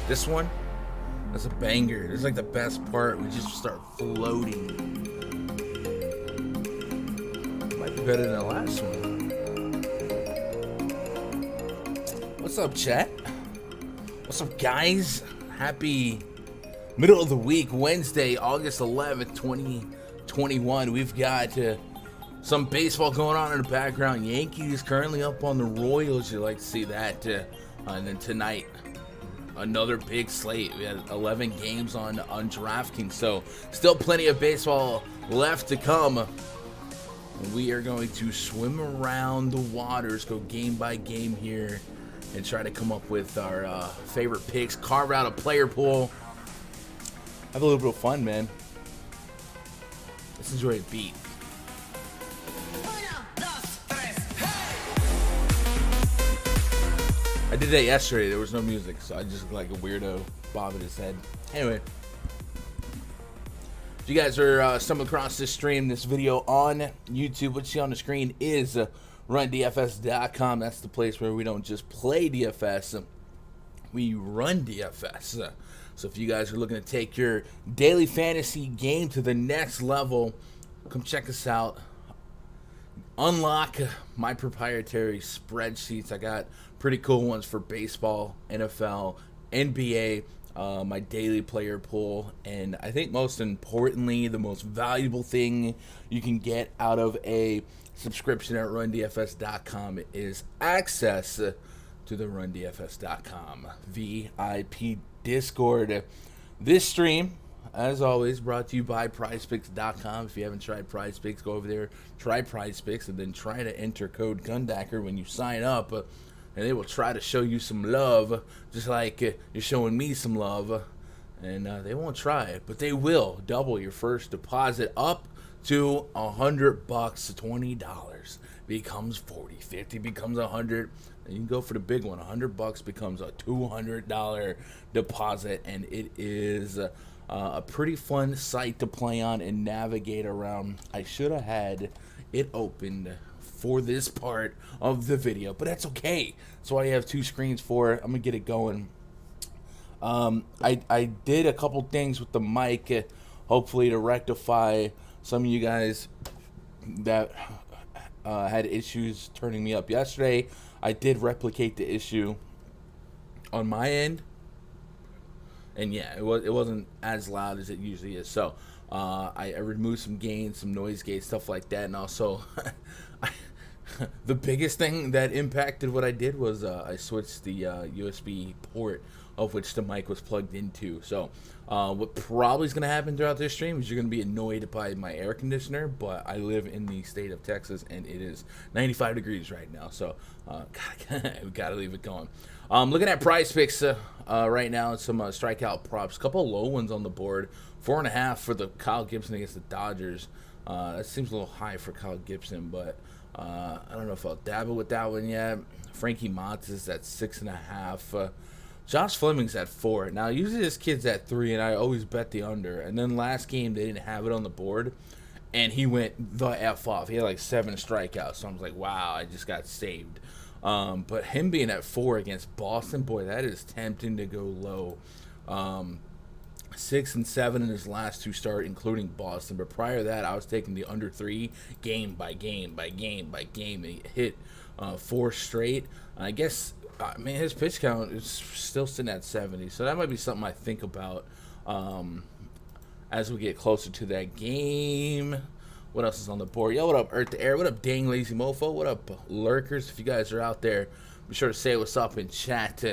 This one, that's a banger. This is like the best part. We just start floating. Might be better than the last one. What's up, chat? What's up, guys? Happy middle of the week, Wednesday, August 11th, 2021. We've got some baseball going on in the background. Yankees currently up on the Royals. You like to see that. And then tonight, another big slate. We had 11 games on DraftKings, so still plenty of baseball left to come. We are going to swim around the waters, go game by game here, and try to come up with our favorite picks, carve out a player pool, have a little bit of fun, man. Let's enjoy a beat. I did that yesterday. There was no music, so I just looked like a weirdo bobbing his head. Anyway, if you guys are stumbling across this stream, this video on YouTube, what you see on the screen is RunDFS.com. That's the place where we don't just play DFS, we run DFS. So if you guys are looking to take your daily fantasy game to the next level, come check us out unlock my proprietary spreadsheets. I got pretty cool ones for baseball, NFL, NBA, my daily player pool, and I think most importantly, the most valuable thing you can get out of a subscription at rundfs.com is access to the rundfs.com VIP Discord. This stream, as always, brought to you by PrizePicks.com. If you haven't tried PrizePicks, go over there, try PrizePicks, and then try to enter code GUNDACKER when you sign up, and they will try to show you some love, just like you're showing me some love, and they won't try it, but they will double your first deposit up to $100. $20 becomes 40, 50 becomes 100. You can go for the big one. $100 becomes a $200 deposit, and it is a pretty fun site to play on and navigate around. I should have had it opened for this part of the video, but that's okay. That's why I have two screens for it. I'm gonna get it going. I did a couple things with the mic, hopefully to rectify some of you guys that had issues turning me up yesterday. I did replicate the issue on my end, and yeah, it wasn't as loud as it usually is. So I removed some gain, some noise gate, stuff like that, and also the biggest thing that impacted what I did was I switched the USB port of which the mic was plugged into. So what probably is going to happen throughout this stream is you're going to be annoyed by my air conditioner, but I live in the state of Texas, and it is 95 degrees right now, so we got to leave it going. Looking at PrizePicks right now, some strikeout props, a couple of low ones on the board. 4.5 for the Kyle Gibson against the Dodgers. That seems a little high for Kyle Gibson, but I don't know if I'll dabble with that one yet. Frankie Montas is at 6.5. Josh Fleming's at 4. Now, usually this kid's at 3, and I always bet the under. And then last game, they didn't have it on the board, and he went the F off. He had like 7 strikeouts, so I was like, wow, I just got saved. But him being at 4 against Boston, boy, that is tempting to go low. 6 and 7 in his last 2 starts, including Boston. But prior to that, I was taking the under 3 game by game by game by game, and he hit 4 straight. I guess, his pitch count is still sitting at 70, so that might be something I think about as we get closer to that game. What else is on the board? Yo, what up, Earth to Air? What up, Dang Lazy Mofo? What up, Lurkers? If you guys are out there, be sure to say what's up in chat.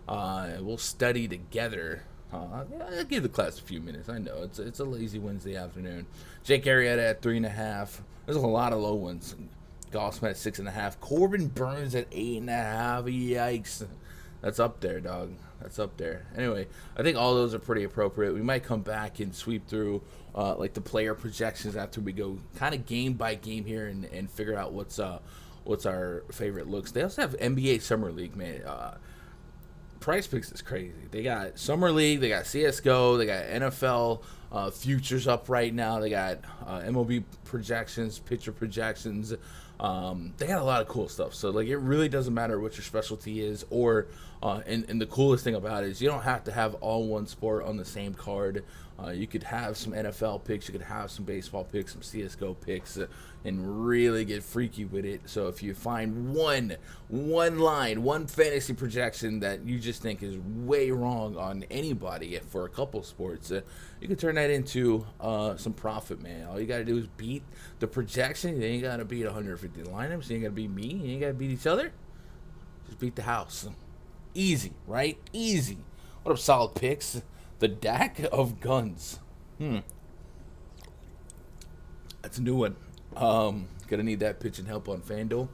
We'll study together. I'll give the class a few minutes. I know it's a lazy Wednesday afternoon. Jake Arrieta at 3.5. There's a lot of low ones. Gossman at 6.5. Corbin Burns at 8.5. Yikes. That's up there, dog. That's up there. Anyway, I think all those are pretty appropriate. We might come back and sweep through like the player projections after we go kind of game by game here and figure out what's our favorite looks. They also have NBA Summer League, man. PrizePicks is crazy. They got Summer League, they got CSGO, they got NFL futures up right now. They got MLB projections, pitcher projections. They got a lot of cool stuff. So like, it really doesn't matter what your specialty is, or and the coolest thing about it is you don't have to have all one sport on the same card. You could have some NFL picks, you could have some baseball picks, some CSGO picks, and really get freaky with it. So if you find one line, one fantasy projection that you just think is way wrong on anybody for a couple sports, you can turn that into some profit, man. All you got to do is beat the projection. You ain't got to beat 150 lineups. You ain't got to beat me. You ain't got to beat each other. Just beat the house. Easy, right? Easy. What up, Solid Picks? The Dak of Guns. That's a new one. Gonna need that pitching help on Fanduel.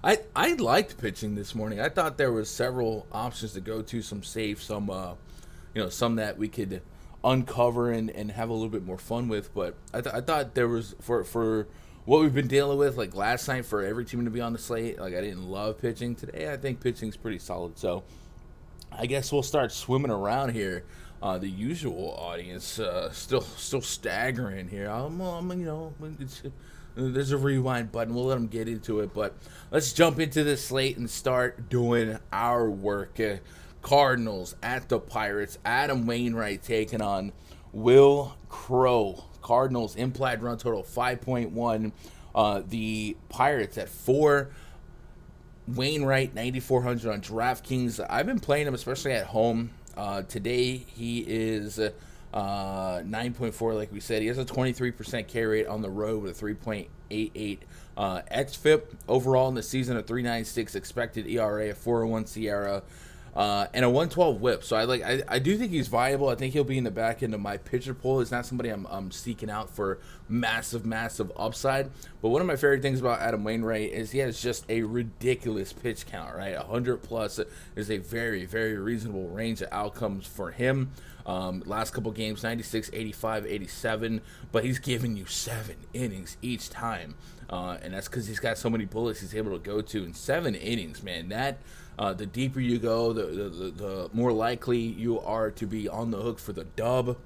I liked pitching this morning. I thought there was several options to go to, some safe, some some that we could uncover and have a little bit more fun with. But I thought there was, for what we've been dealing with, like last night, for every team to be on the slate, like I didn't love pitching. Today I think pitching's pretty solid. So I guess we'll start swimming around here. The usual audience still staggering here. There's a rewind button. We'll let them get into it, but let's jump into this slate and start doing our work. Cardinals at the Pirates. Adam Wainwright taking on Will Crow. Cardinals implied run total 5.1. The Pirates at 4. Wainwright 9,400 on DraftKings. I've been playing him, especially at home. Today he is 9.4, like we said. He has a 23% K rate on the road with a 3.88 xFIP. Overall in the season, a 3.96 expected ERA, a 4.01 Sierra, and a 112 whip. So I do think he's viable. I think he'll be in the back end of my pitcher pool. He's not somebody I'm seeking out for massive upside. But one of my favorite things about Adam Wainwright is he has just a ridiculous pitch count, right? 100 plus is a very, very reasonable range of outcomes for him. Last couple games, 96, 85, 87, but he's giving you 7 innings each time. And that's because he's got so many bullets he's able to go to in 7 innings, man. That the deeper you go, the more likely you are to be on the hook for the dub.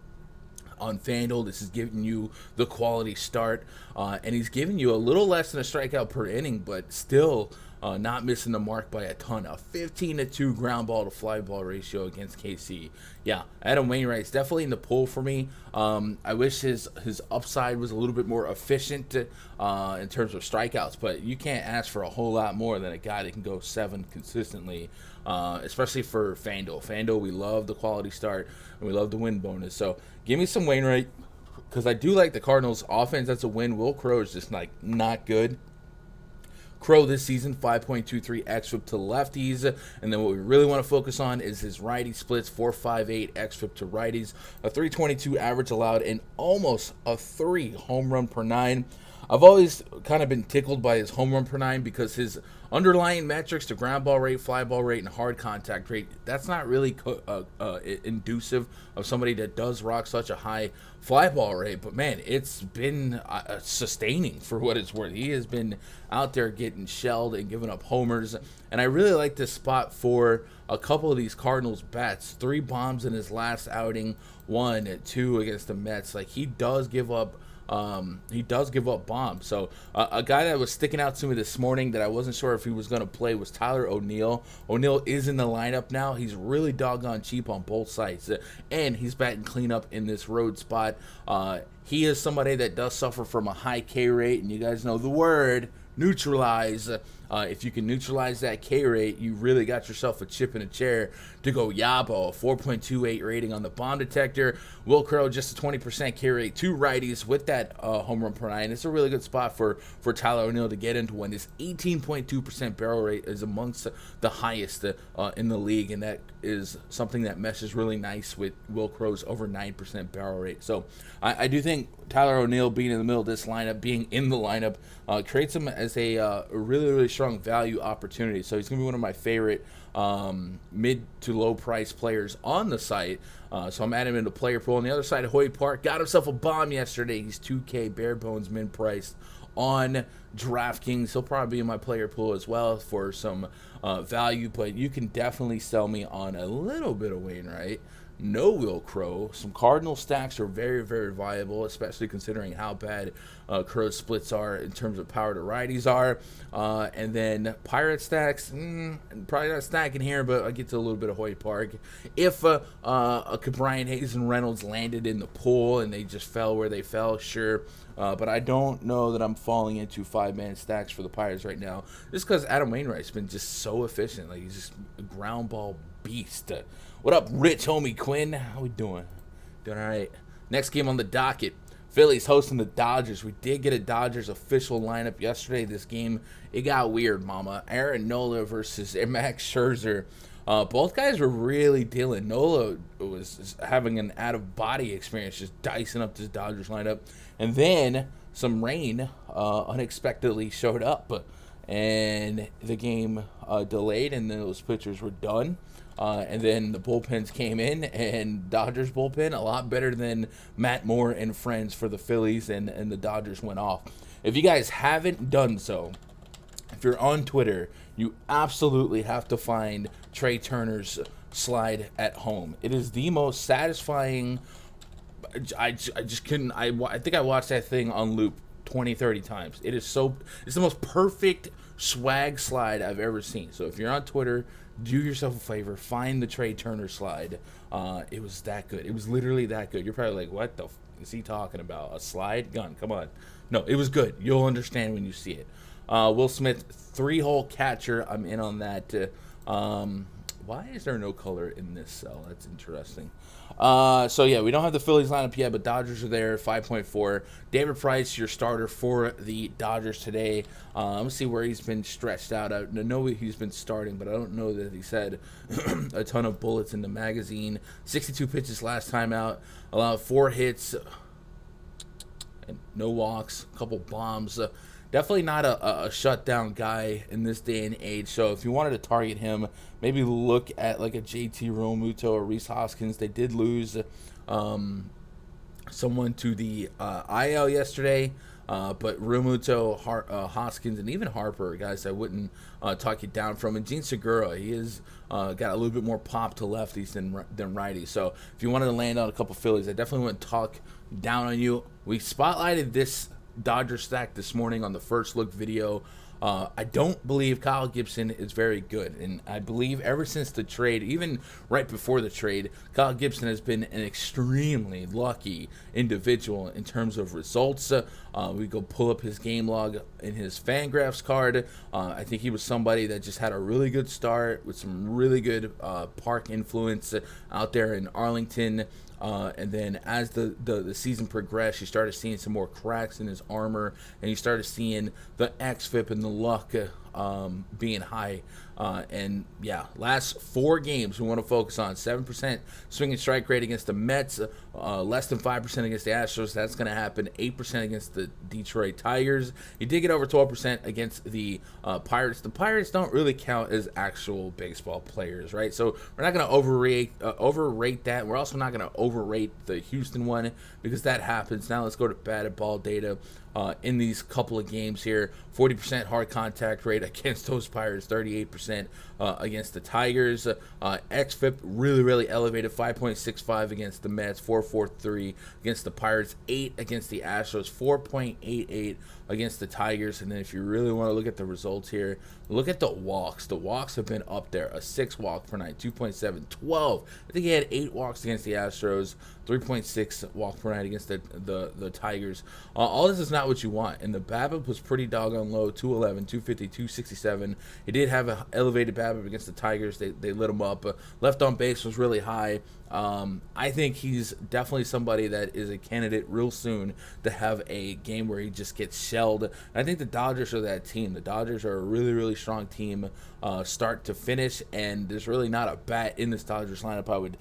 On Fanduel, this is giving you the quality start, and he's giving you a little less than a strikeout per inning, but still not missing the mark by a ton. A 15-2 ground ball to fly ball ratio against KC. Yeah, Adam Wainwright's definitely in the pool for me. I wish his upside was a little bit more efficient in terms of strikeouts, but you can't ask for a whole lot more than a guy that can go 7 consistently, especially for Fanduel. Fanduel, we love the quality start, and we love the win bonus. So give me some Wainwright, because I do like the Cardinals' offense. That's a win. Will Crowe is just not good. Crowe this season, 5.23 xFIP to lefties. And then what we really want to focus on is his righty splits, 4.58 xFIP to righties, a 3.22 average allowed, and almost a 3 home run per 9. I've always kind of been tickled by his home run per 9 because his underlying metrics, the ground ball rate, fly ball rate, and hard contact rate, that's not really inducive of somebody that does rock such a high fly ball rate. But, man, it's been sustaining for what it's worth. He has been out there getting shelled and giving up homers. And I really like this spot for a couple of these Cardinals bats. 3 bombs in his last outing, 1, 2 against the Mets. He does give up bombs. So a guy that was sticking out to me this morning that I wasn't sure if he was going to play was Tyler O'Neill. O'Neill is in the lineup now. He's really doggone cheap on both sides, and he's batting cleanup in this road spot. He is somebody that does suffer from a high K rate, and you guys know the word neutralize. If you can neutralize that K rate, you really got yourself a chip in a chair to go Yabo. 4.28 rating on the bomb detector. Will Crowe, just a 20% K rate, 2 righties with that home run per 9. It's a really good spot for Tyler O'Neill to get into when his 18.2% barrel rate is amongst the highest in the league, and that is something that meshes really nice with Will Crowe's over 9% barrel rate. So I do think Tyler O'Neill being in the middle of this lineup, being in the lineup, creates him as a really strong value opportunity. So he's going to be one of my favorite mid to low price players on the site. So I'm adding him into player pool. On the other side, Hoyt Park got himself a bomb yesterday. He's 2K bare bones min priced on DraftKings. He'll probably be in my player pool as well for some value, but you can definitely sell me on a little bit of Wainwright. No Will Crowe. Some Cardinal stacks are very viable, especially considering how bad Crowe's splits are in terms of power to righties are. And then Pirate stacks, probably not stacking here, but I'll get to a little bit of Hoyt Park. If Brian Hayes and Reynolds landed in the pool and they just fell where they fell, sure. But I don't know that I'm falling into 5-man stacks for the Pirates right now, just because Adam Wainwright's been just so efficient. He's just a ground ball beast. What up, Rich Homie Quinn? How we doing? Doing all right. Next game on the docket, Phillies hosting the Dodgers. We did get a Dodgers official lineup yesterday. This game, it got weird, mama. Aaron Nola versus Max Scherzer. Both guys were really dealing. Nola was having an out-of-body experience, just dicing up this Dodgers lineup. And then some rain unexpectedly showed up, and the game delayed, and those pitchers were done. And then the bullpens came in, and Dodgers bullpen, a lot better than Matt Moore and friends for the Phillies, and the Dodgers went off. If you guys haven't done so, if you're on Twitter, you absolutely have to find Trey Turner's slide at home. It is the most satisfying. I just couldn't. I think I watched that thing on loop 20, 30 times. It's the most perfect swag slide I've ever seen. So if you're on Twitter, do yourself a favor, find the Trey Turner slide. It was that good. It was literally that good. You're probably like, what the is he talking about? A slide gun? Come on. No, it was good. You'll understand when you see it. Will Smith, 3-hole catcher. I'm in on that. Why is there no color in this cell? That's interesting. So, yeah, we don't have the Phillies lineup yet, but Dodgers are there, 5.4. David Price, your starter for the Dodgers today. Let's see where he's been stretched out. I know he's been starting, but I don't know that he's had a ton of bullets in the magazine. 62 pitches last time out, allowed 4 hits, and no walks, a couple bombs. Definitely not a shutdown guy in this day and age. So if you wanted to target him, maybe look at like a JT Realmuto or Rhys Hoskins. They did lose someone to the IL yesterday, but Realmuto, Hoskins, and even Harper, guys I wouldn't talk you down from. And Gene Segura, he has got a little bit more pop to lefties than righties. So if you wanted to land on a couple Phillies, I definitely wouldn't talk down on you. We spotlighted this Dodger stack this morning on the first look video. I don't believe Kyle Gibson is very good, and I believe ever since the trade, even right before the trade, Kyle Gibson has been an extremely lucky individual in terms of results. We go pull up his game log in his Fangraphs card. I think he was somebody that just had a really good start with some really good park influence out there in Arlington. And then as the season progressed, you started seeing some more cracks in his armor, and you started seeing the xFIP and the luck being high. And yeah, last 4 games we want to focus on: 7% swing and strike rate against the Mets, less than 5% against the Astros. That's going to happen. 8% against the Detroit Tigers. You did get over 12% against the Pirates. The Pirates don't really count as actual baseball players, right? So we're not going to overrate that. We're also not going to overrate the Houston one because that happens. Now let's go to batted ball data. In these couple of games here, 40% hard contact rate against those Pirates, 38% against the Tigers. xFIP really elevated, 5.65 against the Mets, 4.43 against the Pirates, 8 against the Astros, 4.88 against the Tigers. And then if you really want to look at the results here, look at the walks. The walks have been up there. A 6 walk per night, 2.7, 12. I think he had 8 walks against the Astros, 3.6 walk per night against the Tigers. All this is not what you want. And the BABIP was pretty doggone low, 211, 250, 267. He did have an elevated BABIP against the Tigers. They lit him up. Left on base was really high. I think he's definitely somebody that is a candidate real soon to have a game where he just gets shelled. I think the Dodgers are that team. The Dodgers are a really strong team start to finish, and there's really not a bat in this Dodgers lineup I would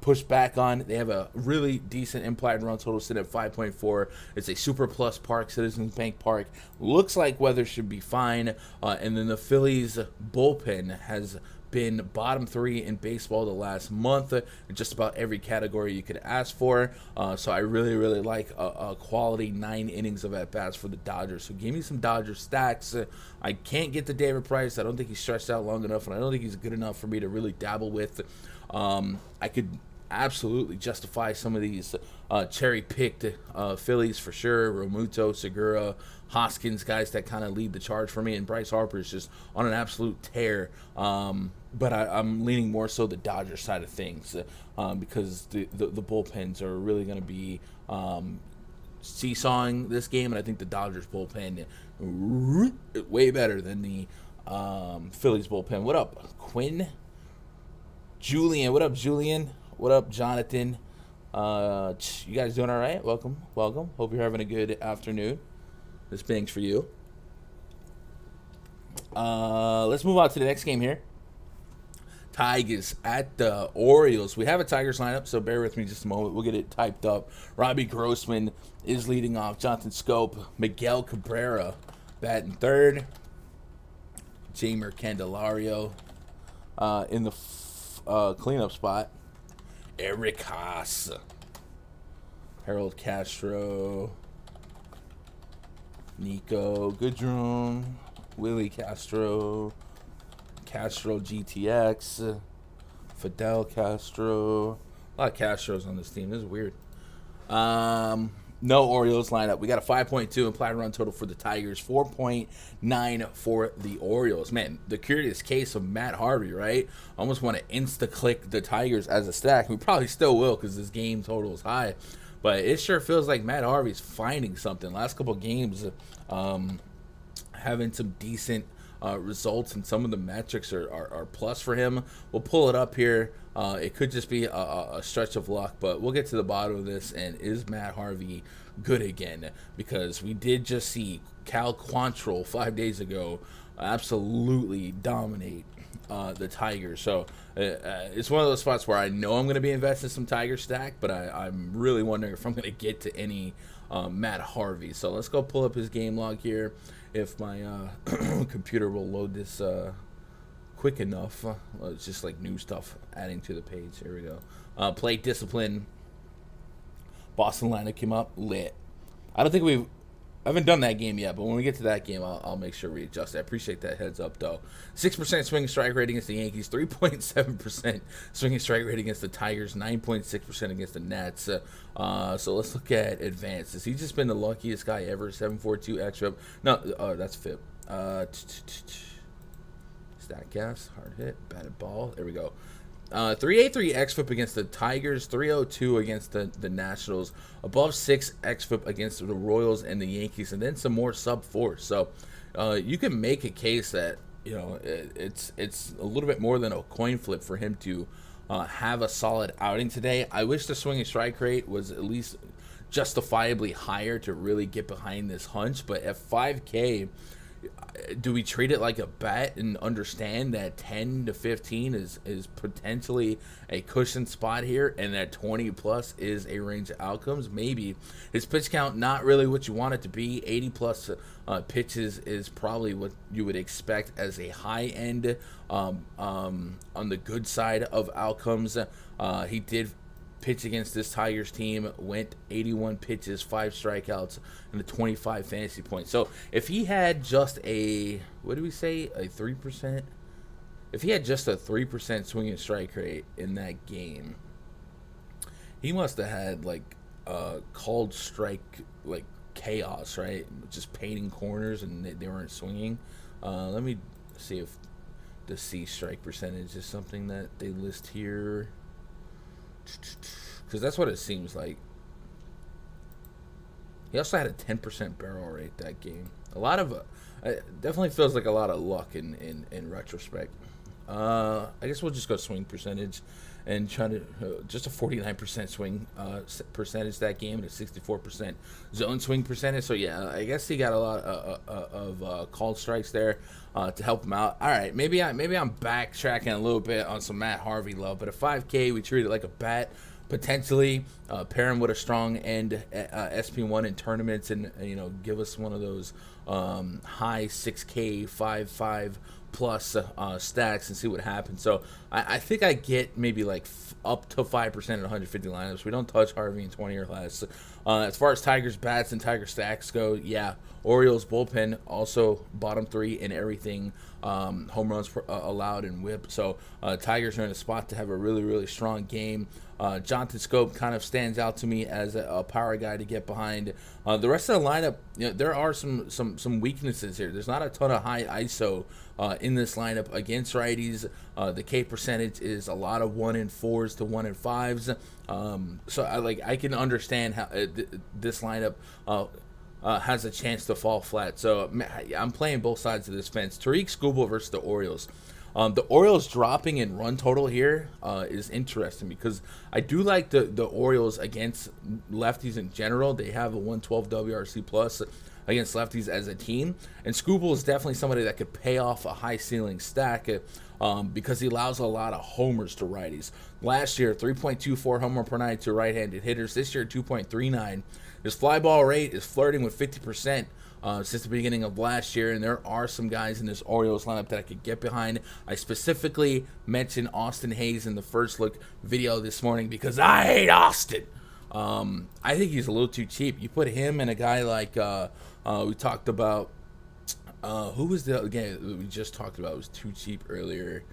push back on. They have a really decent implied run total sitting at 5.4. It's a Super Plus Park, Citizens Bank Park. Looks like weather should be fine. And then the Phillies bullpen has been bottom 3 in baseball the last month in just about every category you could ask for. So I really like a quality 9 innings of at-bats for the Dodgers. So give me some Dodgers stacks. I can't get to David Price. I don't think he's stretched out long enough, and I don't think he's good enough for me to really dabble with. I could absolutely justify some of these cherry-picked Phillies for sure. Realmuto, Segura, Hoskins, guys that kind of lead the charge for me, and Bryce Harper is just on an absolute tear. But I'm leaning more so the Dodgers side of things because the bullpens are really going to be seesawing this game, and I think the Dodgers bullpen way better than the Phillies bullpen. What up, Quinn? Julian, what up, Julian? What up, Jonathan? You guys doing all right? Welcome. Hope you're having a good afternoon. This bang's for you. Let's move on to the next game here. Tigers at the Orioles. We have a Tigers lineup, so bear with me just a moment. We'll get it typed up. Robbie Grossman is leading off. Jonathan Scope, Miguel Cabrera batting third. Jamer Candelario in the cleanup spot. Eric Haas, Harold Castro, Nico Goodrum, Willie Castro, Castro GTX, Fidel Castro. A lot of Castros on this team. This is weird. No Orioles lineup. We got a 5.2 implied run total for the Tigers, 4.9 for the Orioles. Man, the curious case of Matt Harvey, right? Almost want to insta-click the Tigers as a stack. We probably still will because this game total is high. But it sure feels like Matt Harvey's finding something. Last couple games, having some decent results, and some of the metrics are plus for him. We'll pull it up here. It could just be a stretch of luck, but we'll get to the bottom of this. And is Matt Harvey good again? Because we did just see Cal Quantrill 5 days ago absolutely dominate the Tigers. So it's one of those spots where I know I'm going to be investing some Tiger stack, but I'm really wondering if I'm going to get to any Matt Harvey. So let's go pull up his game log here. If my computer will load this quick enough. It's just like new stuff adding to the page. Here we go. Plate discipline. Boston lineup came up lit. I don't think I haven't done that game yet, but when we get to that game, I'll make sure we adjust. I appreciate that heads up, though. 6% swinging strike rate against the Yankees, 3.7% swinging strike rate against the Tigers, 9.6% against the Nats. So let's look at advances. He's just been the luckiest guy ever. 7.42 xFIP. No, that's FIP. Statcast, hard hit, batted ball. There we go. 3.83 xFIP against the Tigers, 3.02 against the Nationals, above 6 xFIP against the Royals and the Yankees, and then some more sub 4. So you can make a case that it's a little bit more than a coin flip for him to have a solid outing today. I wish the swinging strike rate was at least justifiably higher to really get behind this hunch, but at 5K. Do we treat it like a bet and understand that 10 to 15 is potentially a cushion spot here, and that 20 plus is a range of outcomes? Maybe. His pitch count not really what you want it to be. 80 plus pitches is probably what you would expect as a high end on the good side of outcomes. He did pitch against this Tigers team, went 81 pitches, 5 strikeouts, and a 25 fantasy points. So if he had just a 3%? If he had just a 3% swinging strike rate in that game, he must have had called strike chaos, right? Just painting corners and they weren't swinging. Let me see if the C strike percentage is something that they list here. Because that's what it seems like. He also had a 10% barrel rate that game. A lot of definitely feels like a lot of luck in retrospect. I guess we'll just go swing percentage and try to just a 49% swing percentage that game and a 64% zone swing percentage. So yeah, I guess he got a lot of called strikes there to help him out. All right, maybe I'm backtracking a little bit on some Matt Harvey love, but at 5K we treat it like a bet. Potentially pair him with a strong end SP1 in tournaments, and give us one of those high 6K 5.5 plus stacks and see what happens. So I think I get maybe up to 5% at 150 lineups. We don't touch Harvey in 20 or less. As far as Tigers bats and Tiger stacks go, yeah, Orioles bullpen also bottom 3 in everything, home runs allowed and whip. So Tigers are in a spot to have a really, really strong game. Jonathan Scope kind of stands out to me as a power guy to get behind. The rest of the lineup, there are some weaknesses here. There's not a ton of high ISO in this lineup against righties. The K percentage is a lot of 1-in-4s to 1-in-5s. So I can understand how this lineup has a chance to fall flat. So I'm playing both sides of this fence. Tariq Skubal versus the Orioles. The Orioles dropping in run total here is interesting because I do like the Orioles against lefties in general. They have a 112 WRC plus against lefties as a team, and Skubal is definitely somebody that could pay off a high ceiling stack because he allows a lot of homers to righties. Last year, 3.24 homer per night to right-handed hitters. This year, 2.39. His fly ball rate is flirting with 50%. Since the beginning of last year, and there are some guys in this Orioles lineup that I could get behind. I specifically mentioned Austin Hayes in the first look video this morning because I hate Austin. I think he's a little too cheap. You put him and a guy like we talked about. Who was the other guy that we just talked about? It was too cheap earlier.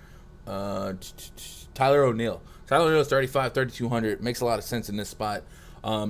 Tyler O'Neill. Tyler O'Neill is 3,200. Makes a lot of sense in this spot.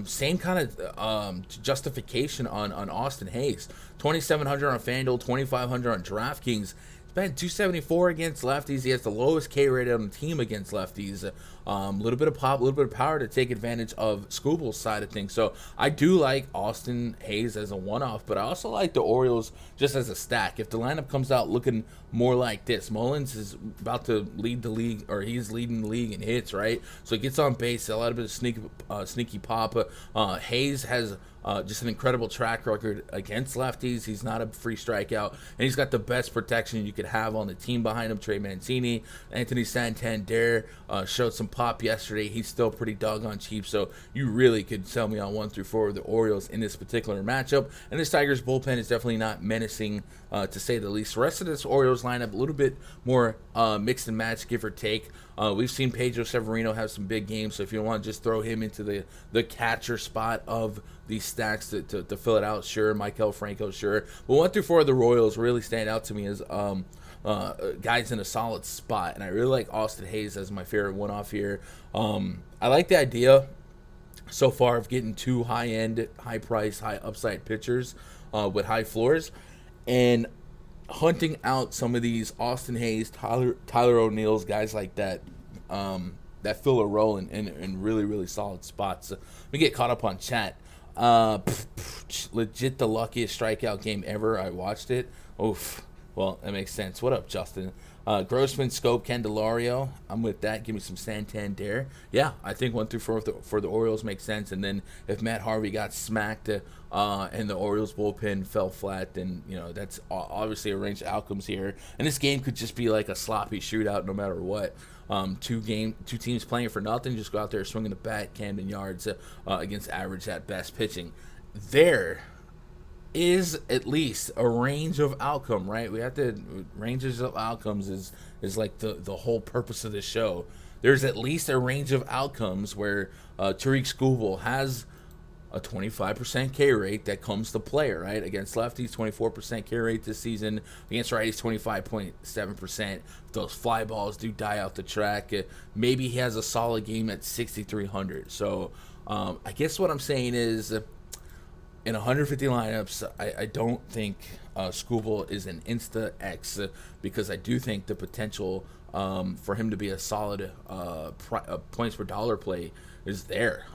Same kind of justification on Austin Hayes. 2,700 on FanDuel, 2,500 on DraftKings. batting 274 against lefties. He has the lowest K rate on the team against lefties. A little bit of pop, a little bit of power to take advantage of Scooble's side of things. So I do like Austin Hayes as a one-off, but I also like the Orioles just as a stack. If the lineup comes out looking more like this, Mullins is about to lead the league, or he's leading the league in hits, right? So he gets on base, a lot of bit of sneaky pop. Hayes has just an incredible track record against lefties. He's not a free strikeout, and he's got the best protection you could have on the team behind him. Trey Mancini, Anthony Santander showed some pop yesterday. He's still pretty doggone cheap, so you really could sell me on 1 through 4 of the Orioles in this particular matchup. And this Tigers bullpen is definitely not menacing, to say the least. The rest of this Orioles lineup a little bit more mix and match, give or take. We've seen Pedro Severino have some big games, so if you want to just throw him into the catcher spot of these stacks to fill it out, sure. Maikel Franco, sure. But 1 through 4 of the Royals really stand out to me as guys in a solid spot, and I really like Austin Hayes as my favorite one-off here. I like the idea so far of getting 2 high-end, high-priced, high-upside pitchers with high floors, and hunting out some of these Austin Hayes, Tyler O'Neill's, guys like that, that fill a role in really, really solid spots. Let me get caught up on chat. Legit the luckiest strikeout game ever. I watched it. Oof. Well, that makes sense. What up, Justin? Grossman, Scope, Candelario. I'm with that. Give me some Santander. Yeah, I think 1 through 4 for the Orioles makes sense. And then if Matt Harvey got smacked and the Orioles bullpen fell flat, then that's obviously a range of outcomes here. And this game could just be like a sloppy shootout no matter what. Two teams playing for nothing. Just go out there swinging the bat, Camden Yards against average at best pitching. There is at least a range of outcome, right? We have to ranges of outcomes is like the whole purpose of this show. There's at least a range of outcomes where Tariq Skubal has a 25% K rate that comes to play, right? Against lefties, 24% K rate this season. Against righties, 25.7%. Those fly balls do die out the track. Maybe he has a solid game at 6,300. So I guess what I'm saying is, in 150 lineups, I don't think Skubal is an Insta X, because I do think the potential for him to be a solid points per dollar play is there.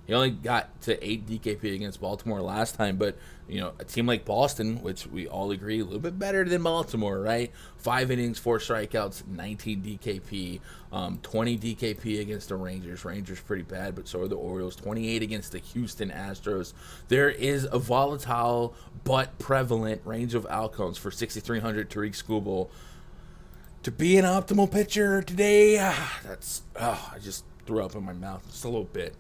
He only got to 8 DKP against Baltimore last time, but a team like Boston, which we all agree a little bit better than Baltimore, right? 5 innings, 4 strikeouts, 19 DKP, 20 DKP against the Rangers. Rangers pretty bad, but so are the Orioles. 28 against the Houston Astros. There is a volatile but prevalent range of outcomes for 6,300 Tariq Skubal to be an optimal pitcher today. I just threw up in my mouth just a little bit.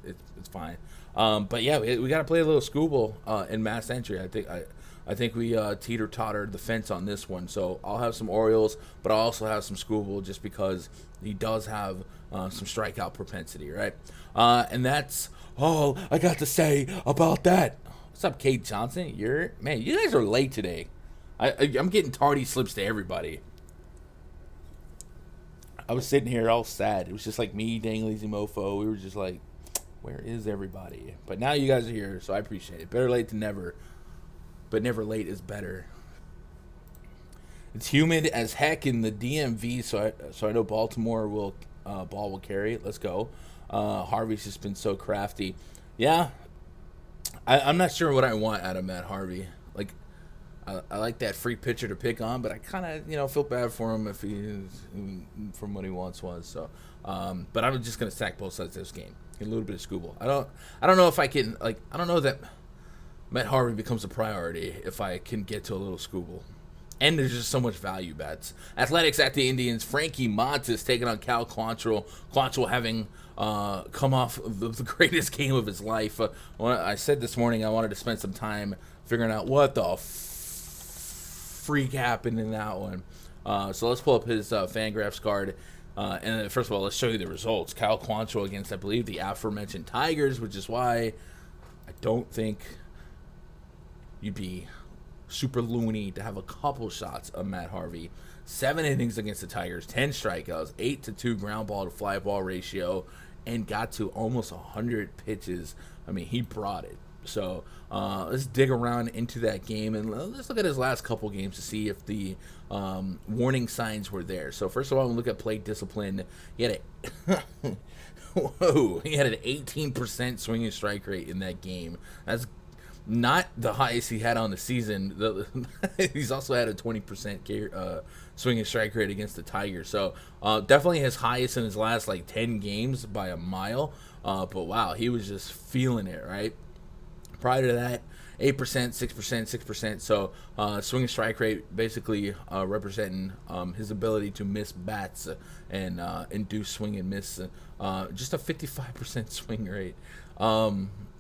It's fine. But yeah, we got to play a little Skubal in mass entry. I think we teeter-tottered the fence on this one. So I'll have some Orioles, but I'll also have some Skubal just because he does have some strikeout propensity, right? And that's all I got to say about that. What's up, Kate Johnson? You guys are late today. I'm getting tardy slips to everybody. I was sitting here all sad. It was just like me, dang lazy mofo. We were just like, where is everybody? But now you guys are here, so I appreciate it. Better late than never, but never late is better. It's humid as heck in the DMV, so I know Baltimore ball will carry. Let's go. Harvey's just been so crafty. Yeah, I'm not sure what I want out of Matt Harvey. Like, I like that free pitcher to pick on, but I kind of feel bad for him if he's from what he once was. So, but I'm just gonna stack both sides of this game. A little bit of Skubal. I don't know if I can I don't know that Matt Harvey becomes a priority if I can get to a little Skubal. And there's just so much value bets. Athletics at the Indians. Frankie Montas taking on Cal Quantrill. Quantrill having come off of the greatest game of his life. I said this morning I wanted to spend some time figuring out what the freak happened in that one. So let's pull up his Fangraphs card. And first of all, let's show you the results. Cal Quantrill against, I believe, the aforementioned Tigers, which is why I don't think you'd be super loony to have a couple shots of Matt Harvey. 7 innings against the Tigers, 10 strikeouts, 8-2 ground ball to fly ball ratio, and got to almost 100 pitches. I mean, he brought it. So let's dig around into that game and let's look at his last couple games to see if the warning signs were there. So first of all, we look at plate discipline. He had he had an 18% swinging strike rate in that game. That's not the highest he had on the season. He's also had a 20% swinging strike rate against the Tigers. So definitely his highest in his last 10 games by a mile. But wow, he was just feeling it, right? Prior to that, 8%, 6%, 6%. So swinging strike rate basically representing his ability to miss bats and induce swing and miss. Just a 55% swing rate.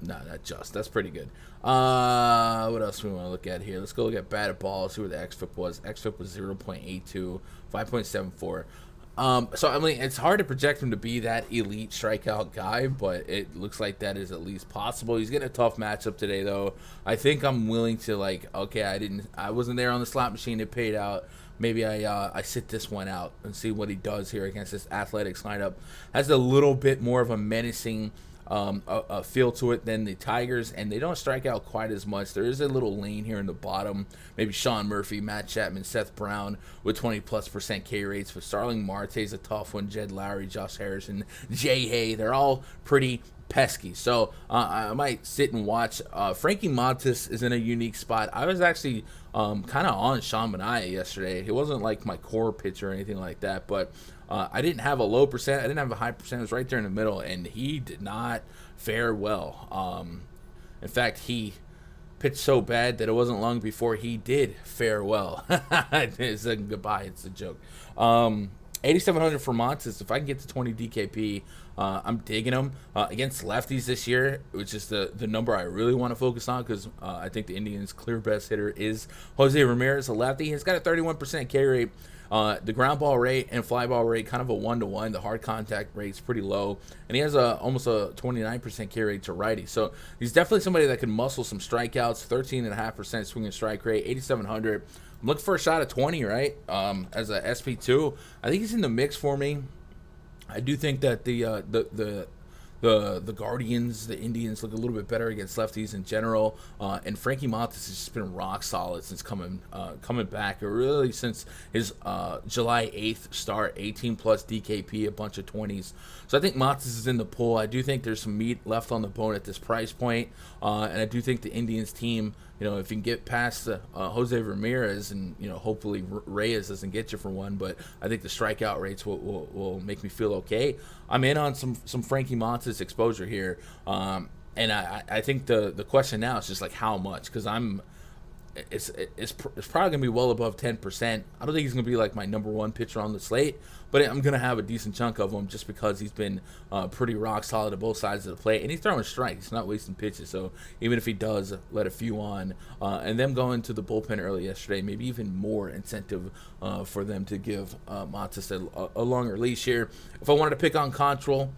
That's pretty good. What else do we want to look at here? Let's go look at batted ball, see where the xFIP was. xFIP was 0.82, 5.74. So, I mean, it's hard to project him to be that elite strikeout guy, but it looks like that is at least possible. He's getting a tough matchup today, though. I think I'm willing to, okay, I wasn't there on the slot machine. It paid out. Maybe I sit this one out and see what he does here against this Athletics lineup. Has a little bit more of a menacing a feel to it than the Tigers, and they don't strike out quite as much. There is a little lane here in the bottom. Maybe Sean Murphy, Matt Chapman, Seth Brown with 20+% K rates. But Starling Marte's a tough one. Jed Lowry, Josh Harrison, Jay Hay, they're all pretty pesky. So I might sit and watch. Frankie Montas is in a unique spot. I was actually kind of on Sean Manaea yesterday. He wasn't like my core pitcher or anything like that, but I didn't have a low percent. I didn't have a high percent. It was right there in the middle, and he did not fare well. In fact, he pitched so bad that it wasn't long before he did fare well. It's a goodbye. It's a joke. 8,700 for Montes. If I can get to 20 DKP, I'm digging him. Against lefties this year, which is the number I really want to focus on, because I think the Indians' clear best hitter is Jose Ramirez, a lefty. He's got a 31% K rate. The ground ball rate and fly ball rate kind of a 1-to-1. The hard contact rate's pretty low, and he has almost a 29% K rate to righty. So he's definitely somebody that can muscle some strikeouts. 13.5% swinging strike rate. 8,700. I'm looking for a shot at 20, right? As a SP2, I think he's in the mix for me. I do think that the Guardians, the Indians, look a little bit better against lefties in general. And Frankie Montas has just been rock solid since coming back, or really since his July 8th start. 18+ DKP, a bunch of 20s. So I think Montas is in the pool. I do think there's some meat left on the bone at this price point. And I do think the Indians team, if you can get past Jose Ramirez, and hopefully Reyes doesn't get you for one, but I think the strikeout rates will make me feel okay. I'm in on some Frankie Montas exposure here, and I think the question now is just how much, because it's probably gonna be well above 10%. I don't think he's gonna be my number one pitcher on the slate, but I'm gonna have a decent chunk of him just because he's been pretty rock solid at both sides of the plate, and he's throwing strikes. He's not wasting pitches. So even if he does let a few on, and them going to the bullpen early yesterday, maybe even more incentive for them to give Montas a longer leash here. If I wanted to pick on Control,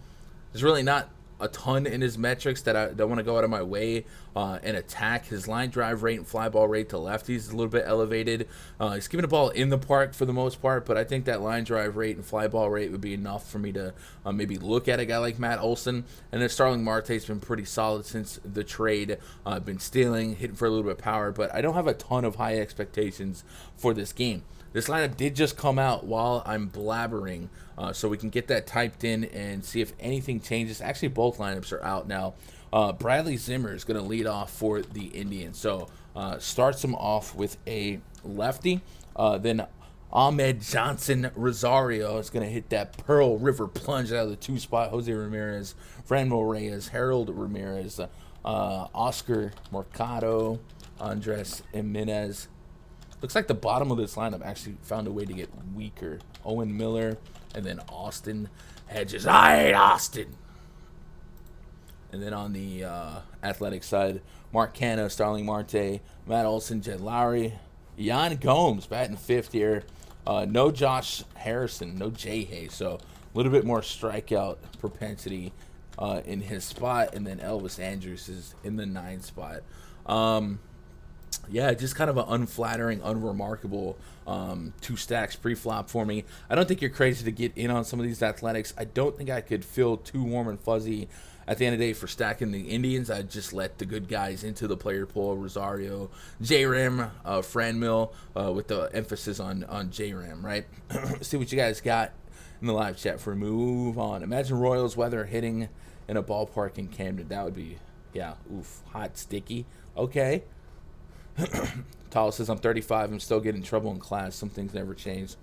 there's really not a ton in his metrics that I want to go out of my way and attack. His line drive rate and fly ball rate to lefties is a little bit elevated. He's giving the ball in the park for the most part, but I think that line drive rate and fly ball rate would be enough for me to maybe look at a guy like Matt Olson. And then Starling Marte's been pretty solid since the trade. Been stealing, hitting for a little bit of power, but I don't have a ton of high expectations for this game. This lineup did just come out while I'm blabbering, so we can get that typed in and see if anything changes. Actually, both lineups are out now. Bradley Zimmer is going to lead off for the Indians. So starts him off with a lefty. Then Ahmed Johnson Rosario is going to hit that Pearl River plunge out of the 2 spot. Jose Ramirez, Franmil Reyes, Harold Ramirez, Oscar Mercado, Andres Jimenez. Looks like the bottom of this lineup actually found a way to get weaker. Owen Miller, and then Austin Hedges. I hate Austin. And then on the athletic side, Mark Canha, Starling Marte, Matt Olson, Jed Lowry, Yan Gomes batting 5th here. No Josh Harrison, no Jay Hay. So a little bit more strikeout propensity in his spot. And then Elvis Andrews is in the 9th spot. Yeah, just kind of an unflattering, unremarkable 2 stacks pre-flop for me. I don't think you're crazy to get in on some of these athletics. I don't think I could feel too warm and fuzzy at the end of the day, for stacking the Indians, I'd just let the good guys into the player pool. Rosario, J-Ram, Franmil, with the emphasis on J-Ram, right? See what you guys got in the live chat for move on. Imagine Royals weather hitting in a ballpark in Camden. That would be, yeah, oof, hot, sticky. Okay. Tall says, I'm 35. I'm still getting in trouble in class. Some things never change.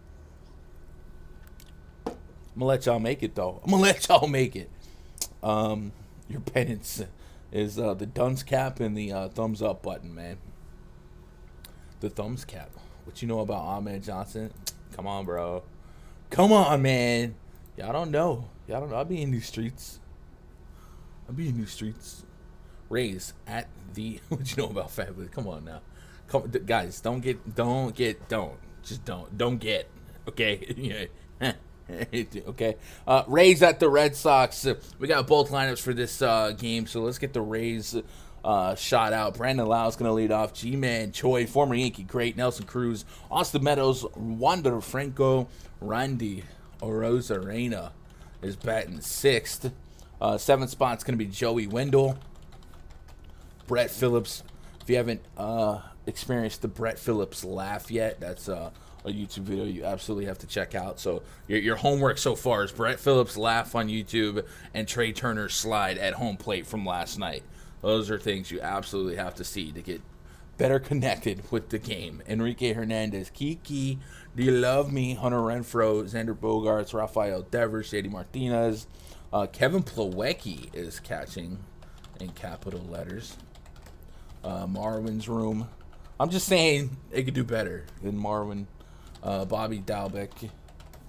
I'm going to let y'all make it, though. I'm going to let y'all make it. Your penance is the dunce cap and the thumbs up button, man. The thumbs cap. What you know about Ahmed Johnson? Come on, bro. Come on, man. Y'all don't know. I'll be in these streets. Raise at the. What you know about Fabulous? Come on now. Guys, don't get. Just don't get. Okay. Okay. Rays at the Red Sox. We got both lineups for this game, so let's get the Rays shot out. Brandon Lau's going to lead off. G-Man Choi, former Yankee great. Nelson Cruz, Austin Meadows, Wander Franco, Randy Arozarena is batting sixth. Seventh spot's going to be Joey Wendell. Brett Phillips. If you haven't experienced the Brett Phillips laugh yet, that's a YouTube video you absolutely have to check out. So your homework so far is Brett Phillips laugh on YouTube and Trey Turner's slide at home plate from last night. Those are things you absolutely have to see to get better connected with the game. Enrique Hernandez, Kiki, do you love me? Hunter Renfroe, Xander Bogaerts, Rafael Devers, JD Martinez. Kevin Plawecki is catching in capital letters. Marwin's room. I'm just saying it could do better than Marwin, Bobby Dalbec,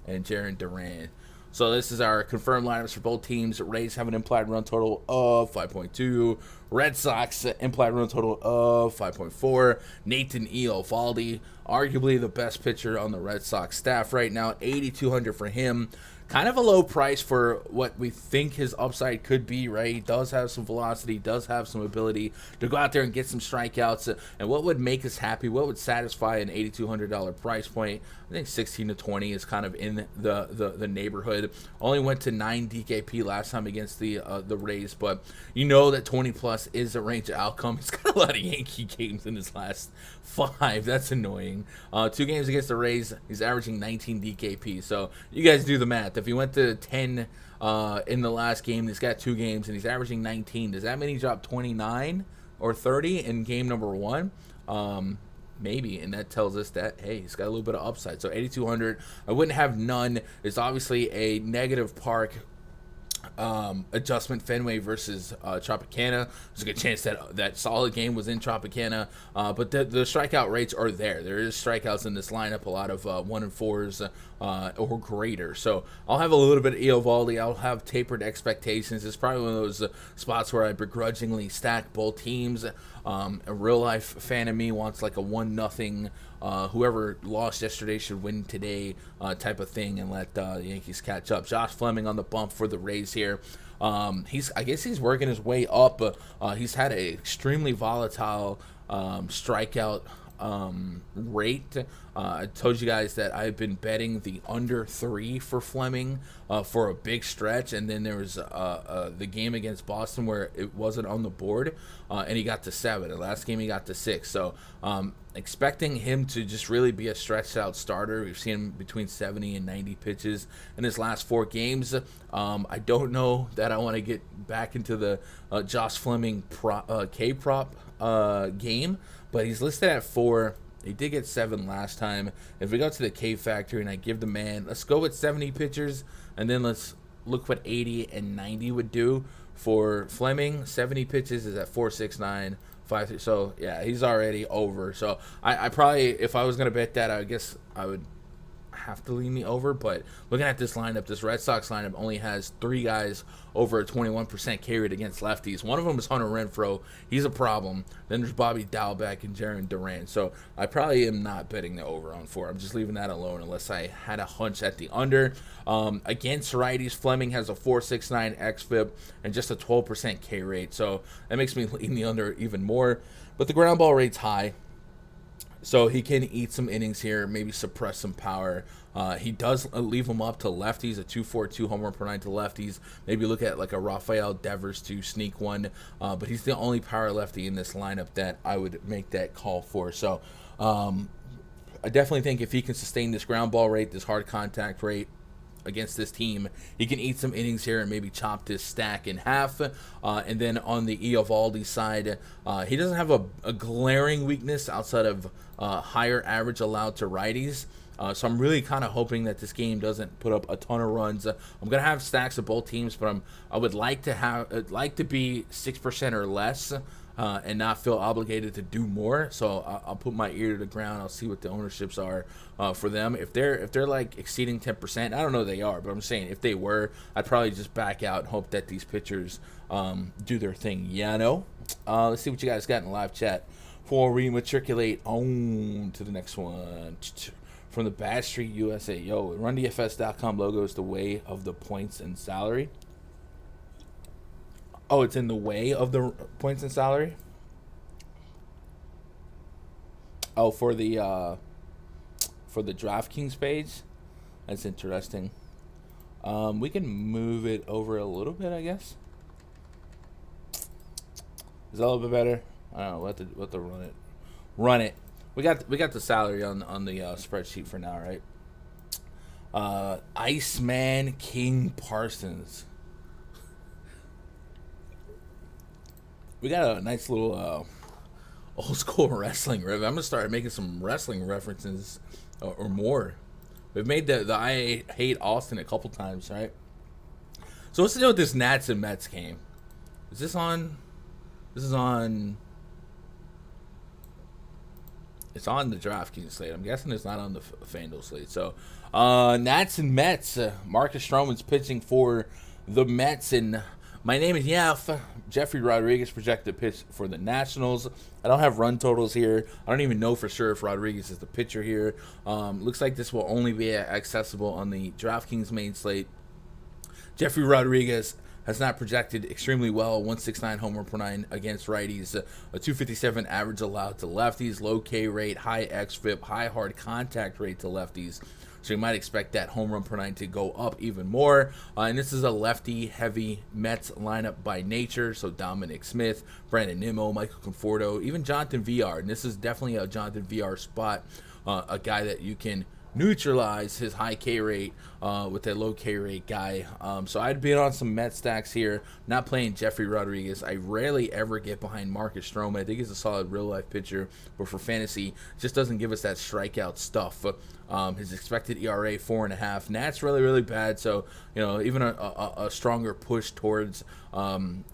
and Jaron Duran. So this is our confirmed lineups for both teams. Rays have an implied run total of 5.2. Red Sox implied run total of 5.4. Nathan Eovaldi, arguably the best pitcher on the Red Sox staff right now. 8,200 for him. Kind of a low price for what we think his upside could be, right? He does have some velocity, does have some ability to go out there and get some strikeouts. And what would make us happy, what would satisfy an $8,200 price point? I think 16 to 20 is kind of in the neighborhood. Only went to 9 DKP last time against the Rays, but you know that 20 plus is a range of outcome. He's got a lot of Yankee games in his last 5. That's annoying. 2 games against the Rays, he's averaging 19 DKP. So you guys do the math. If he went to 10 in the last game, he's got 2 games and he's averaging 19. Does that mean he dropped 29 or 30 in game number 1? Maybe, and that tells us that, hey, he's got a little bit of upside. So 8,200, I wouldn't have none. It's obviously a negative park adjustment. Fenway versus Tropicana. There's a good chance that solid game was in Tropicana, but the strikeout rates are there. There is strikeouts in this lineup, a lot of 1 and 4s or greater. So I'll have a little bit of Eovaldi. I'll have tapered expectations. It's probably one of those spots where I begrudgingly stack both teams. A real life fan of me wants like a 1-0. Whoever lost yesterday should win today type of thing, and let the Yankees catch up. Josh Fleming on the bump for the Rays here. I guess he's working his way up. He's had an extremely volatile strikeout rate. I told you guys that I've been betting the under 3 for Fleming for a big stretch, and then there was the game against Boston where it wasn't on the board, and he got to 7. The last game he got to 6. So expecting him to just really be a stretched out starter. We've seen him between 70 and 90 pitches in his last 4 games. I don't know that I want to get back into the Josh Fleming K-prop game, but he's listed at 4. He did get 7 last time. If we go to the K factor and I give the man, let's go with 70 pitchers, and then let's look what 80 and 90 would do for Fleming. 70 pitches is at 4.69, 5. So yeah, he's already over. So I probably, if I was gonna bet that, I guess I would have to lean me over. But looking at this lineup, this Red Sox lineup only has 3 guys over a 21% K rate against lefties. One of them is Hunter Renfroe. He's a problem. Then there's Bobby Dalbec and Jaron Duran. So I probably am not betting the over on 4. I'm just leaving that alone unless I had a hunch at the under. Against righties, Fleming has a 4.69 xFIP and just a 12% K rate. So that makes me lean the under even more. But the ground ball rate's high. So he can eat some innings here, maybe suppress some power. He does leave him up to lefties, a 2.42 home run per nine to lefties. Maybe look at like a Rafael Devers to sneak one. But he's the only power lefty in this lineup that I would make that call for. So I definitely think if he can sustain this ground ball rate, this hard contact rate against this team, he can eat some innings here and maybe chop this stack in half. And then on the Eovaldi side, he doesn't have a glaring weakness outside of higher average allowed to righties. So I'm really kind of hoping that this game doesn't put up a ton of runs. I'm gonna have stacks of both teams, but I would like to be 6% or less, and not feel obligated to do more. So I'll put my ear to the ground. I'll see what the ownerships are for them. If they're like exceeding 10%, I don't know they are, but I'm saying if they were, I'd probably just back out and hope that these pitchers do their thing. Yeah, no. Let's see what you guys got in the live chat before we matriculate on to the next one. From the Bad Street USA. Yo, RunDFS.com logo is the way of the points and salary. Oh, it's in the way of the points and salary? Oh, for the DraftKings page? That's interesting. We can move it over a little bit, I guess. Is that a little bit better? I don't know. We'll have to run it. Run it. We got the salary on the spreadsheet for now, right? Iceman King Parsons. We got a nice little old school wrestling riff. I'm gonna start making some wrestling references or more. We've made the I Hate Austin a couple times, right? So what's the deal with this Nats and Mets game? Is this on? This is on. It's on the DraftKings slate. I'm guessing it's not on the Fanduel slate. So, Nats and Mets. Marcus Stroman's pitching for the Mets. And my name is Yaf. Jeffrey Rodriguez projected to pitch for the Nationals. I don't have run totals here. I don't even know for sure if Rodriguez is the pitcher here. Looks like this will only be accessible on the DraftKings main slate. Jeffrey Rodriguez has not projected extremely well. 169 homer per nine against righties, a 257 average allowed to lefties, low K rate, high xFIP, high hard contact rate to lefties. So you might expect that home run per nine to go up even more. And this is a lefty-heavy Mets lineup by nature. So Dominic Smith, Brandon Nimmo, Michael Conforto, even Jonathan VR. And this is definitely a Jonathan VR spot, a guy that you can neutralize his high K rate with that low K rate guy. So I'd be on some Met stacks here. Not playing Jeffrey Rodriguez. I rarely ever get behind Marcus Stroman. I think he's a solid real life pitcher, but for fantasy, just doesn't give us that strikeout stuff. His expected ERA 4.5. Nats really bad. So even a stronger push towards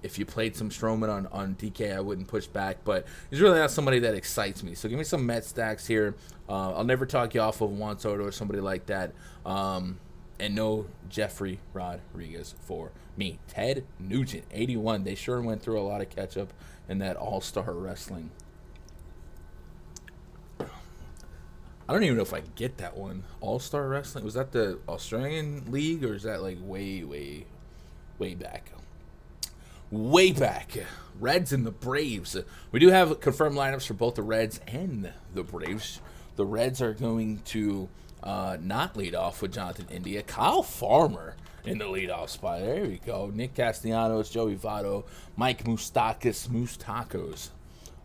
if you played some Stroman on DK, I wouldn't push back. But he's really not somebody that excites me. So give me some Met stacks here. I'll never talk you off of Juan Soto or somebody like that. And no Jeffrey Rodriguez for me. Ted Nugent, 81. They sure went through a lot of catch-up in that all-star wrestling. I don't even know if I get that one. All-star wrestling? Was that the Australian League, or is that like way back? Way back. Reds and the Braves. We do have confirmed lineups for both the Reds and the Braves. The Reds are going to not lead off with Jonathan India. Kyle Farmer in the leadoff spot. There we go. Nick Castellanos, Joey Votto, Mike Moustakas, Moose Tacos.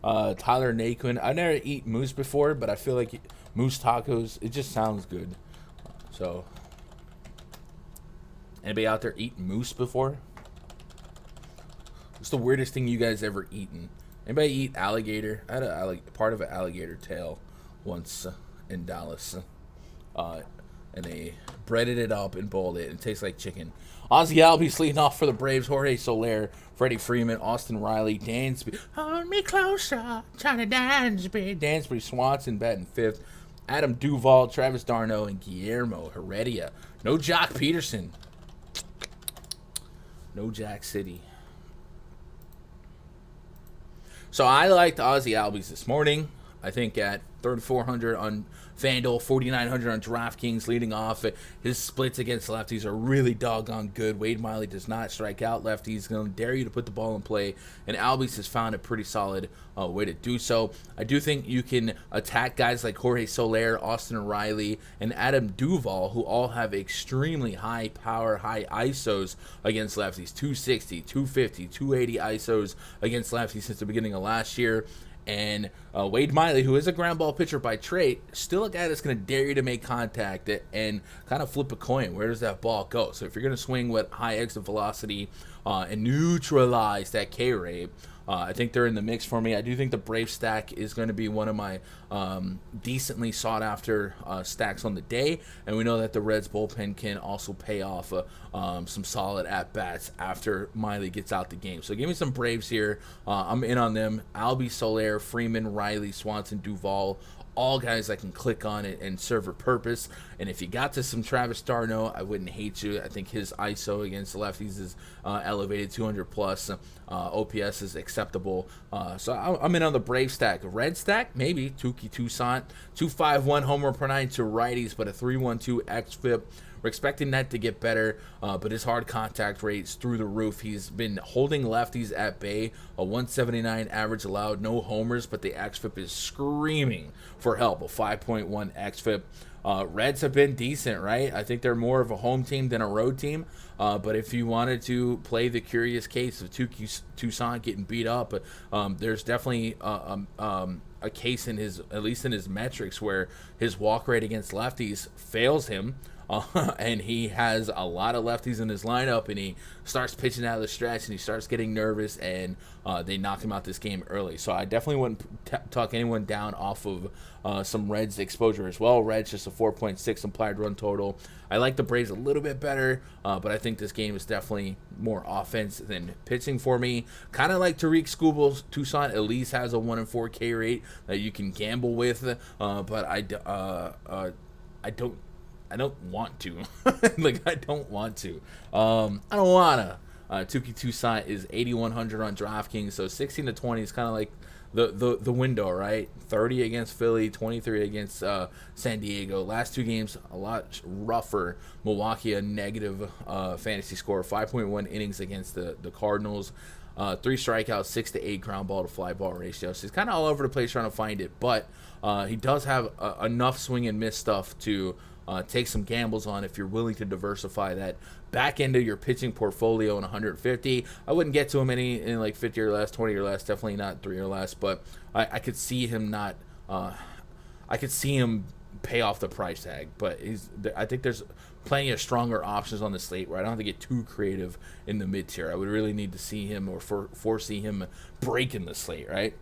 Tyler Naquin. I've never eaten moose before, but I feel like moose tacos, it just sounds good. So, anybody out there eat moose before? What's the weirdest thing you guys ever eaten? Anybody eat alligator? I had part of an alligator tail once in Dallas. And they breaded it up and boiled it. It tastes like chicken. Ozzy Albies leading off for the Braves. Jorge Soler, Freddie Freeman, Austin Riley, Dansby. Hold me closer, Johnny Dansby. Dansby, Swanson batting fifth. Adam Duvall, Travis d'Arnaud, and Guillermo Heredia. No Jock Peterson. No Jack City. So I liked Ozzy Albies this morning. I think at 3,400 on Fanduel, 4,900 on DraftKings leading off. His splits against lefties are really doggone good. Wade Miley does not strike out lefties. He's going to dare you to put the ball in play, and Albies has found a pretty solid way to do so. I do think you can attack guys like Jorge Soler, Austin Riley, and Adam Duvall, who all have extremely high power, high ISOs against lefties. 260, 250, 280 ISOs against lefties since the beginning of last year. And Wade Miley, who is a ground ball pitcher by trait, still a guy that's going to dare you to make contact and kind of flip a coin. Where does that ball go? So if you're going to swing with high exit velocity and neutralize that K rate, I think they're in the mix for me. I do think the Brave stack is going to be one of my decently sought-after stacks on the day, and we know that the Reds bullpen can also pay off some solid at-bats after Miley gets out the game. So give me some Braves here. I'm in on them. Albie, Soler, Freeman, Riley, Swanson, Duvall, all guys I can click on it and serve a purpose. And if you got to some Travis d'Arnaud, I wouldn't hate you. I think his ISO against lefties is elevated, 200 plus. OPS is acceptable. So I'm in on the Brave stack. Red stack, maybe. Tukey Toussaint, 251 homer per nine to righties, but a 312 xFIP. We're expecting that to get better, but his hard contact rate's through the roof. He's been holding lefties at bay, a 179 average allowed, no homers, but the xFIP is screaming for help, a 5.1 xFIP. Reds have been decent, right? I think they're more of a home team than a road team. But if you wanted to play the curious case of Toussaint getting beat up, there's definitely a case in his, at least in his metrics, where his walk rate against lefties fails him. And he has a lot of lefties in his lineup, and he starts pitching out of the stretch, and he starts getting nervous, and they knock him out this game early. So I definitely wouldn't talk anyone down off of some Reds exposure as well. Reds just a 4.6 implied run total. I like the Braves a little bit better, but I think this game is definitely more offense than pitching for me. Kind of like Tariq Skubal. Toussaint at least has a 1-in-4 K rate that you can gamble with, but I don't want to. I don't want to. I don't wanna. Tukey Toussaint is 8,100 on DraftKings, so 16 to 20 is kind of like the window, right? 30 against Philly, 23 against San Diego. Last two games a lot rougher. Milwaukee a negative fantasy score, 5.1 innings against the Cardinals. 3 strikeouts, 6 to 8 ground ball to fly ball ratio. So he's kind of all over the place trying to find it, but he does have enough swing and miss stuff to take some gambles on if you're willing to diversify that back into your pitching portfolio in 150. I wouldn't get to him in like 50 or less, 20 or less, definitely not 3 or less, but I could see him not I could see him pay off the price tag, but I think there's plenty of stronger options on the slate where I don't have to get too creative in the mid tier. I would really need to see him or foresee him breaking the slate, right?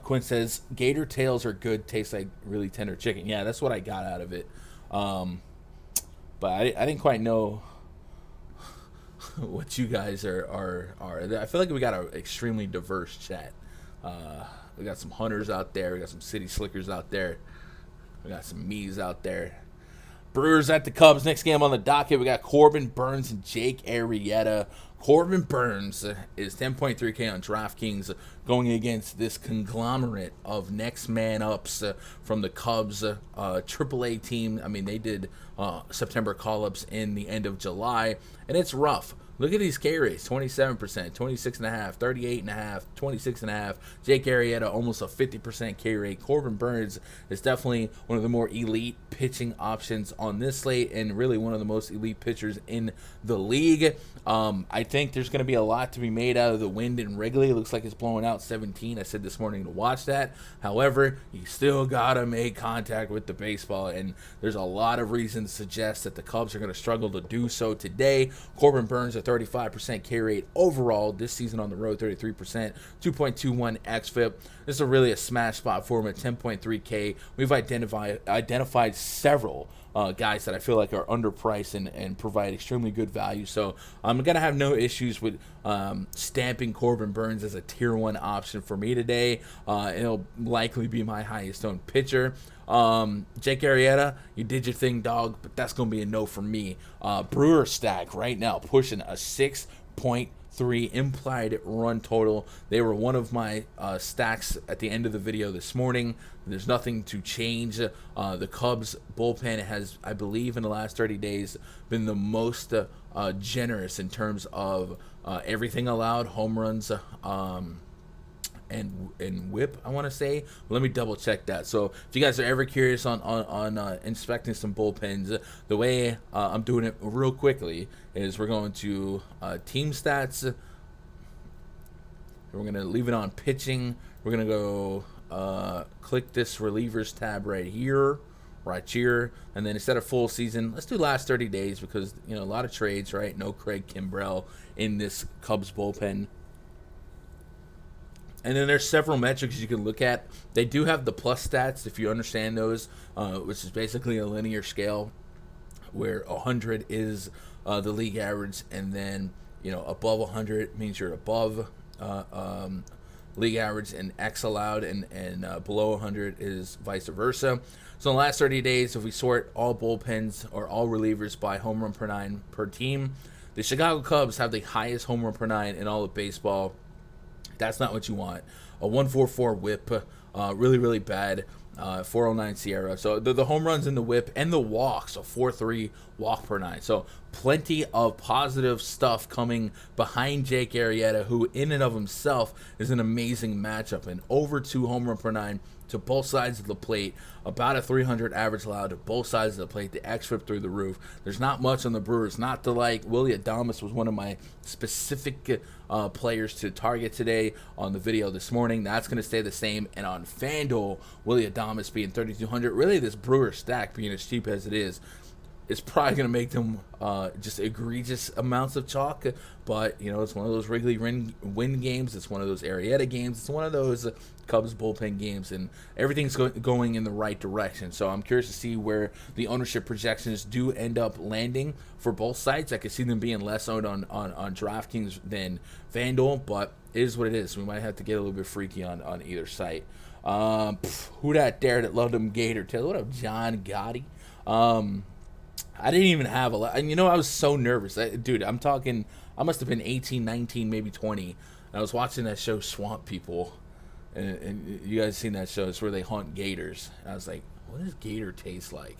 Quinn says, gator tails are good, taste like really tender chicken. Yeah, that's what I got out of it. But I didn't quite know what you guys are. I feel like we got an extremely diverse chat. We got some hunters out there. We got some city slickers out there. We got some me's out there. Brewers at the Cubs. Next game on the docket, we got Corbin Burns and Jake Arrieta. Corbin Burns is 10.3K on DraftKings going against this conglomerate of next man ups from the Cubs AAA team. I mean, they did September call-ups in the end of July, and it's rough. Look at these K rates, 27%, 26.5%, 38.5%, 26.5%. Jake Arrieta, almost a 50% K rate. Corbin Burns is definitely one of the more elite pitching options on this slate and really one of the most elite pitchers in the league. I think there's going to be a lot to be made out of the wind in Wrigley. It looks like it's blowing out 17. I said this morning to watch that. However, you still got to make contact with the baseball, and there's a lot of reasons to suggest that the Cubs are going to struggle to do so today. Corbin Burns, a 35% K rate overall this season on the road, 33%, 2.21 xFIP. This is really a smash spot for him at 10.3K. We've identified several guys that I feel like are underpriced and provide extremely good value. So I'm going to have no issues with stamping Corbin Burns as a tier 1 option for me today. It'll likely be my highest owned pitcher. Jake Arrieta, you did your thing, dog, but that's going to be a no for me. Brewer stack right now pushing a 6.3 4.3 implied run total. They were one of my stacks at the end of the video this morning. There's nothing to change. The Cubs bullpen has, I believe, in the last 30 days been the most generous in terms of everything allowed, home runs, and whip, I want to say. Let me double check that. So if you guys are ever curious on inspecting some bullpens, the way I'm doing it real quickly is we're going to team stats. We're going to leave it on pitching. We're going to go click this relievers tab right here, and then instead of full season, let's do last 30 days because, you know, a lot of trades, right? No Craig Kimbrell in this Cubs bullpen. And then there's several metrics you can look at. They do have the plus stats, if you understand those, which is basically a linear scale where 100 is the league average, and then, you know, above 100 means you're above league average, and X allowed, and below 100 is vice versa. So in the last 30 days, if we sort all bullpens or all relievers by home run per 9 per team, the Chicago Cubs have the highest home run per 9 in all of baseball. That's not what you want. A 1.44 whip, really, really bad. 409 Sierra. So the home runs in the whip and the walks, a 4.3 walk per 9. So plenty of positive stuff coming behind Jake Arrieta, who in and of himself is an amazing matchup. And over 2 home run per 9 to both sides of the plate, about a 300 average allowed to both sides of the plate, the xFIP through the roof. There's not much on the Brewers, not to like. Willie Adames was one of my specific players to target today on the video this morning. That's going to stay the same. And on Fanduel, Willie Adames being 3,200, really this Brewer stack being as cheap as it is, it's probably going to make them just egregious amounts of chalk. But, you know, it's one of those Wrigley win games. It's one of those Arrieta games. It's one of those Cubs bullpen games. And everything's going in the right direction. So I'm curious to see where the ownership projections do end up landing for both sites. I could see them being less owned on DraftKings than FanDuel. But it is what it is. We might have to get a little bit freaky on either site. Who that there that loved them Gator Tail? What up, John Gotti? I didn't even have a lot. And, you know, I was so nervous. Dude, I'm talking, I must have been 18, 19, maybe 20. And I was watching that show, Swamp People. And you guys seen that show. It's where they hunt gators. And I was like, what does gator taste like?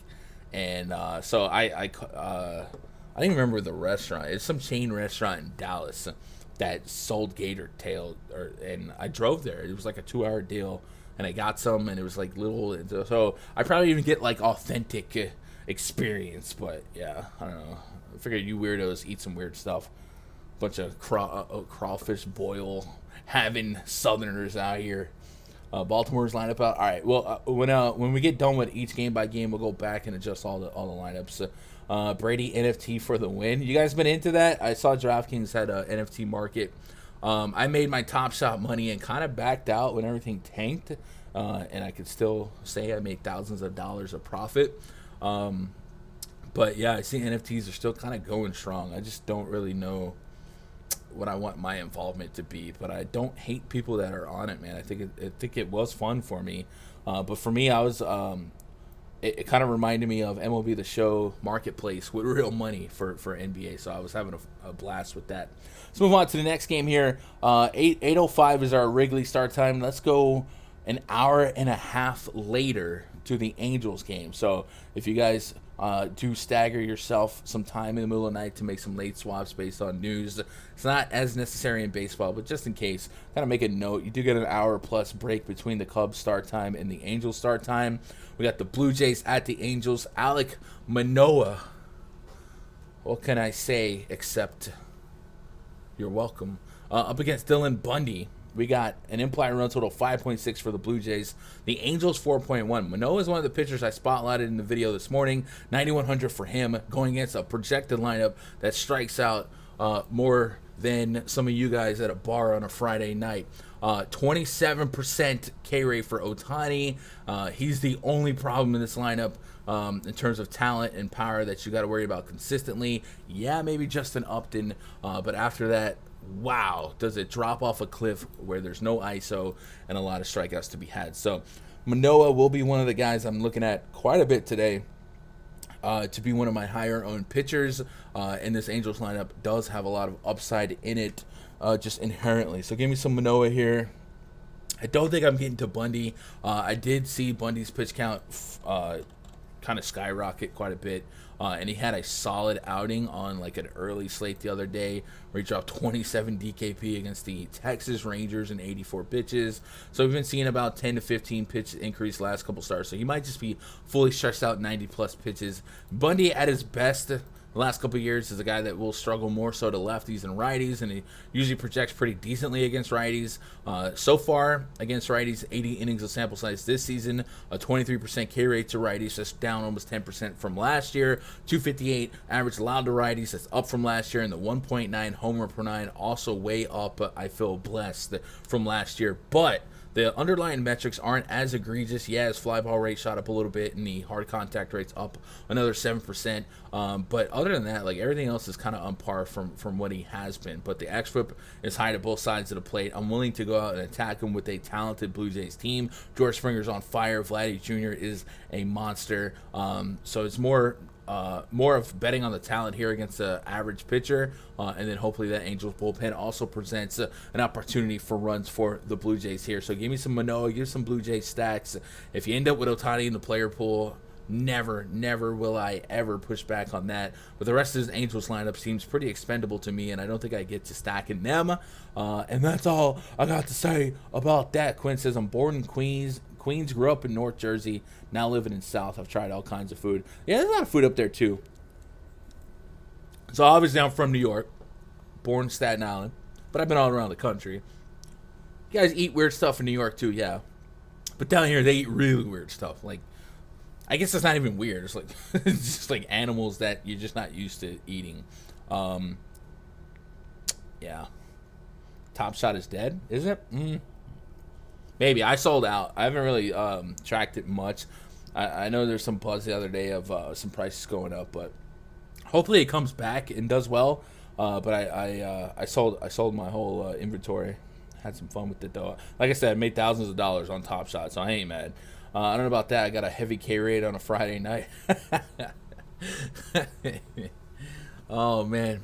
And so I didn't remember the restaurant. It's some chain restaurant in Dallas that sold gator tail. And I drove there. It was like a 2-hour deal. And I got some, and it was like little. So I probably even get like authentic experience, but yeah, I don't know. I figured you weirdos eat some weird stuff. Bunch of crawfish boil having Southerners out here. Baltimore's lineup out. All right. Well, when we get done with each game by game, we'll go back and adjust all the lineups. Brady NFT for the win. You guys been into that? I saw DraftKings had a NFT market. I made my Top Shot money and kind of backed out when everything tanked, and I could still say I made thousands of dollars of profit. But yeah, I see NFTs are still kind of going strong. I just don't really know what I want my involvement to be, but I don't hate people that are on it, man. I think it was fun for me. But for me, I was, it kind of reminded me of MLB The Show Marketplace with real money for NBA. So I was having a blast with that. Let's move on to the next game here. 8:05 is our Wrigley start time. Let's go an hour and a half later to the Angels game. So if you guys do stagger yourself some time in the middle of the night to make some late swaps based on news, it's not as necessary in baseball, but just in case, kind of make a note. You do get an hour plus break between the Cubs start time and the Angels start time. We got the Blue Jays at the Angels. Alek Manoah. What can I say except you're welcome. Up against Dylan Bundy. We got an implied run total 5.6 for the Blue Jays. The Angels 4.1. Manoah is one of the pitchers I spotlighted in the video this morning. 9,100 for him, going against a projected lineup that strikes out more than some of you guys at a bar on a Friday night. 27% K rate for Ohtani. He's the only problem in this lineup in terms of talent and power that you got to worry about consistently. Yeah, maybe Justin Upton, but after that, wow, does it drop off a cliff where there's no ISO and a lot of strikeouts to be had. So Manoah will be one of the guys I'm looking at quite a bit today. to be one of my higher owned pitchers. And this Angels lineup does have a lot of upside in it, just inherently. So give me some Manoah here. I don't think I'm getting to Bundy. I did see Bundy's pitch count kind of skyrocket quite a bit. And he had a solid outing on like an early slate the other day where he dropped 27 DKP against the Texas Rangers in 84 pitches. So we've been seeing about 10 to 15 pitch increase last couple starts. So he might just be fully stretched out 90 plus pitches. Bundy at his best the last couple of years is a guy that will struggle more so to lefties and righties, and he usually projects pretty decently against righties. So far against righties, 80 innings of sample size this season, a 23% K rate to righties, that's down almost 10% from last year. 258 average allowed to righties, that's up from last year, and the 1.9 homer per nine also way up. I feel blessed from last year, but the underlying metrics aren't as egregious. Yeah, his fly ball rate shot up a little bit, and the hard contact rate's up another 7%. But other than that, like everything else is kind of on par from what he has been. But the xFIP is high to both sides of the plate. I'm willing to go out and attack him with a talented Blue Jays team. George Springer's on fire. Vladdy Jr. is a monster. So it's more of betting on the talent here against the average pitcher, and then hopefully that Angels bullpen also presents an opportunity for runs for the Blue Jays here. So give me some Manoah, give some Blue Jays stacks. If you end up with Ohtani in the player pool, never will I ever push back on that. But the rest of this Angels lineup seems pretty expendable to me, and I don't think I get to stacking them. And that's all I got to say about that. Quinn says, I'm born in Queens, grew up in North Jersey, now living in South. I've tried all kinds of food. Yeah, there's a lot of food up there too. So obviously I'm from New York, born in Staten Island, but I've been all around the country. You guys eat weird stuff in New York too, yeah. But down here they eat really weird stuff. Like, I guess it's not even weird. It's like it's just like animals that you're just not used to eating. Yeah. Top Shot is dead, is it? Maybe. I sold out. I haven't really tracked it much. I know there's some buzz the other day of some prices going up, but hopefully it comes back and does well. But I sold my whole inventory. Had some fun with it though. Like I said, I made thousands of dollars on Top Shot, so I ain't mad. I don't know about that. I got a heavy K rate on a Friday night. Oh man,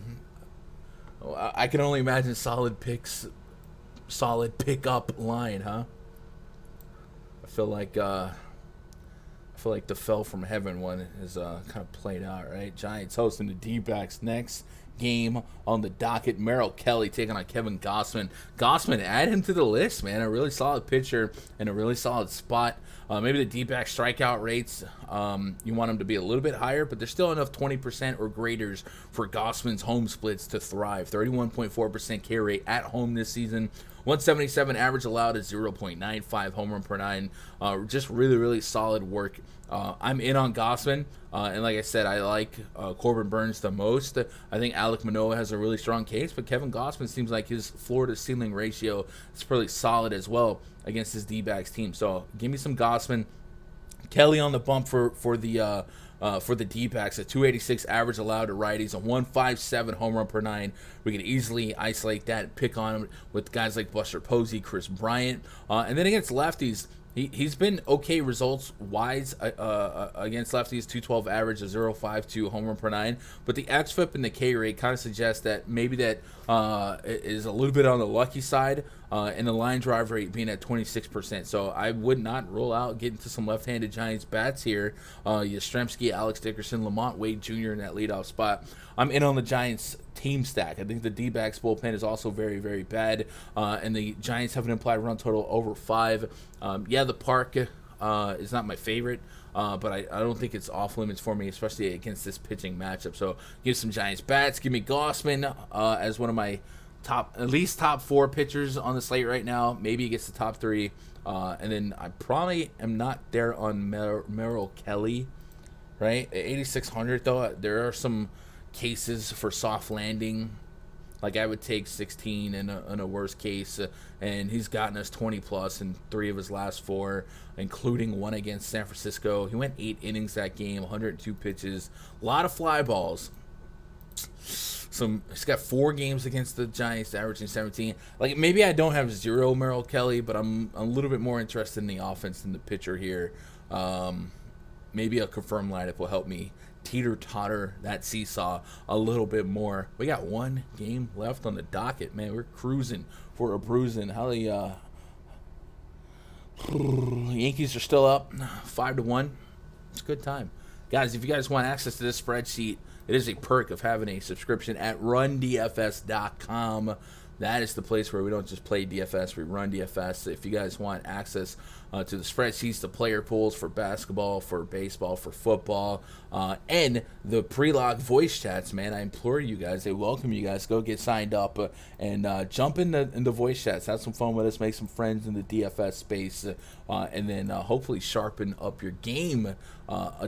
I can only imagine solid pickup line, huh? I feel like the fell from heaven one is kind of played out, right? Giants hosting the D-backs next game on the docket. Merrill Kelly taking on Kevin Gausman. Gausman, add him to the list, man. A really solid pitcher in a really solid spot. Maybe the D-back strikeout rates, you want them to be a little bit higher, but there's still enough 20% or graders for Gausman's home splits to thrive. 31.4% K rate at home this season. 177 average allowed at 0.95 home run per nine. Just really solid work. I'm in on Gausman, and like I said, I like Corbin Burns the most. I think Alek Manoah has a really strong case, but Kevin Gausman seems like his floor to ceiling ratio is pretty solid as well against his D-backs team. So give me some Gausman. Kelly on the bump for the D-backs, a 286 average allowed to righties, a 157 home run per nine. We can easily isolate that and pick on him with guys like Buster Posey, Chris Bryant. And then against lefties, he's been okay results-wise against lefties, 212 average, a 0.52 home run per nine. But the xFIP and the K rate kind of suggest that maybe that is a little bit on the lucky side, and the line drive rate being at 26%. So I would not rule out getting to some left-handed Giants bats here. Yastrzemski, Alex Dickerson, Lamont Wade Jr. in that leadoff spot. I'm in on the Giants team stack. I think the D-backs bullpen is also very bad, and the Giants have an implied run total over 5. Yeah, the park is not my favorite, but I don't think it's off limits for me, especially against this pitching matchup. So give some Giants bats. Give me Gausman as one of my top 4 pitchers on the slate right now. Maybe he gets the top 3, and then I probably am not there on Merrill Kelly, right? At 8,600 though, there are some cases for soft landing. Like I would take 16 in a worst case, and he's gotten us 20 plus in 3 of his last 4, including one against San Francisco. He went 8 innings that game, 102 pitches, a lot of fly balls. He's got 4 games against the Giants, averaging 17. Like maybe I don't have 0 Merrill Kelly, but I'm a little bit more interested in the offense than the pitcher here. Maybe a confirmed lineup will help me teeter-totter that seesaw a little bit more. We got one game left on the docket, man. We're cruising for a bruising. How the Yankees are still up 5-1. It's a good time. Guys, if you guys want access to this spreadsheet, it is a perk of having a subscription at rundfs.com. That is the place where we don't just play DFS, we run DFS. If you guys want access to the spreadsheets, the player pools for basketball, for baseball, for football, and the pre-log voice chats, man, I implore you guys, I welcome you guys, go get signed up and jump in the voice chats, have some fun with us, make some friends in the DFS space, and then hopefully sharpen up your game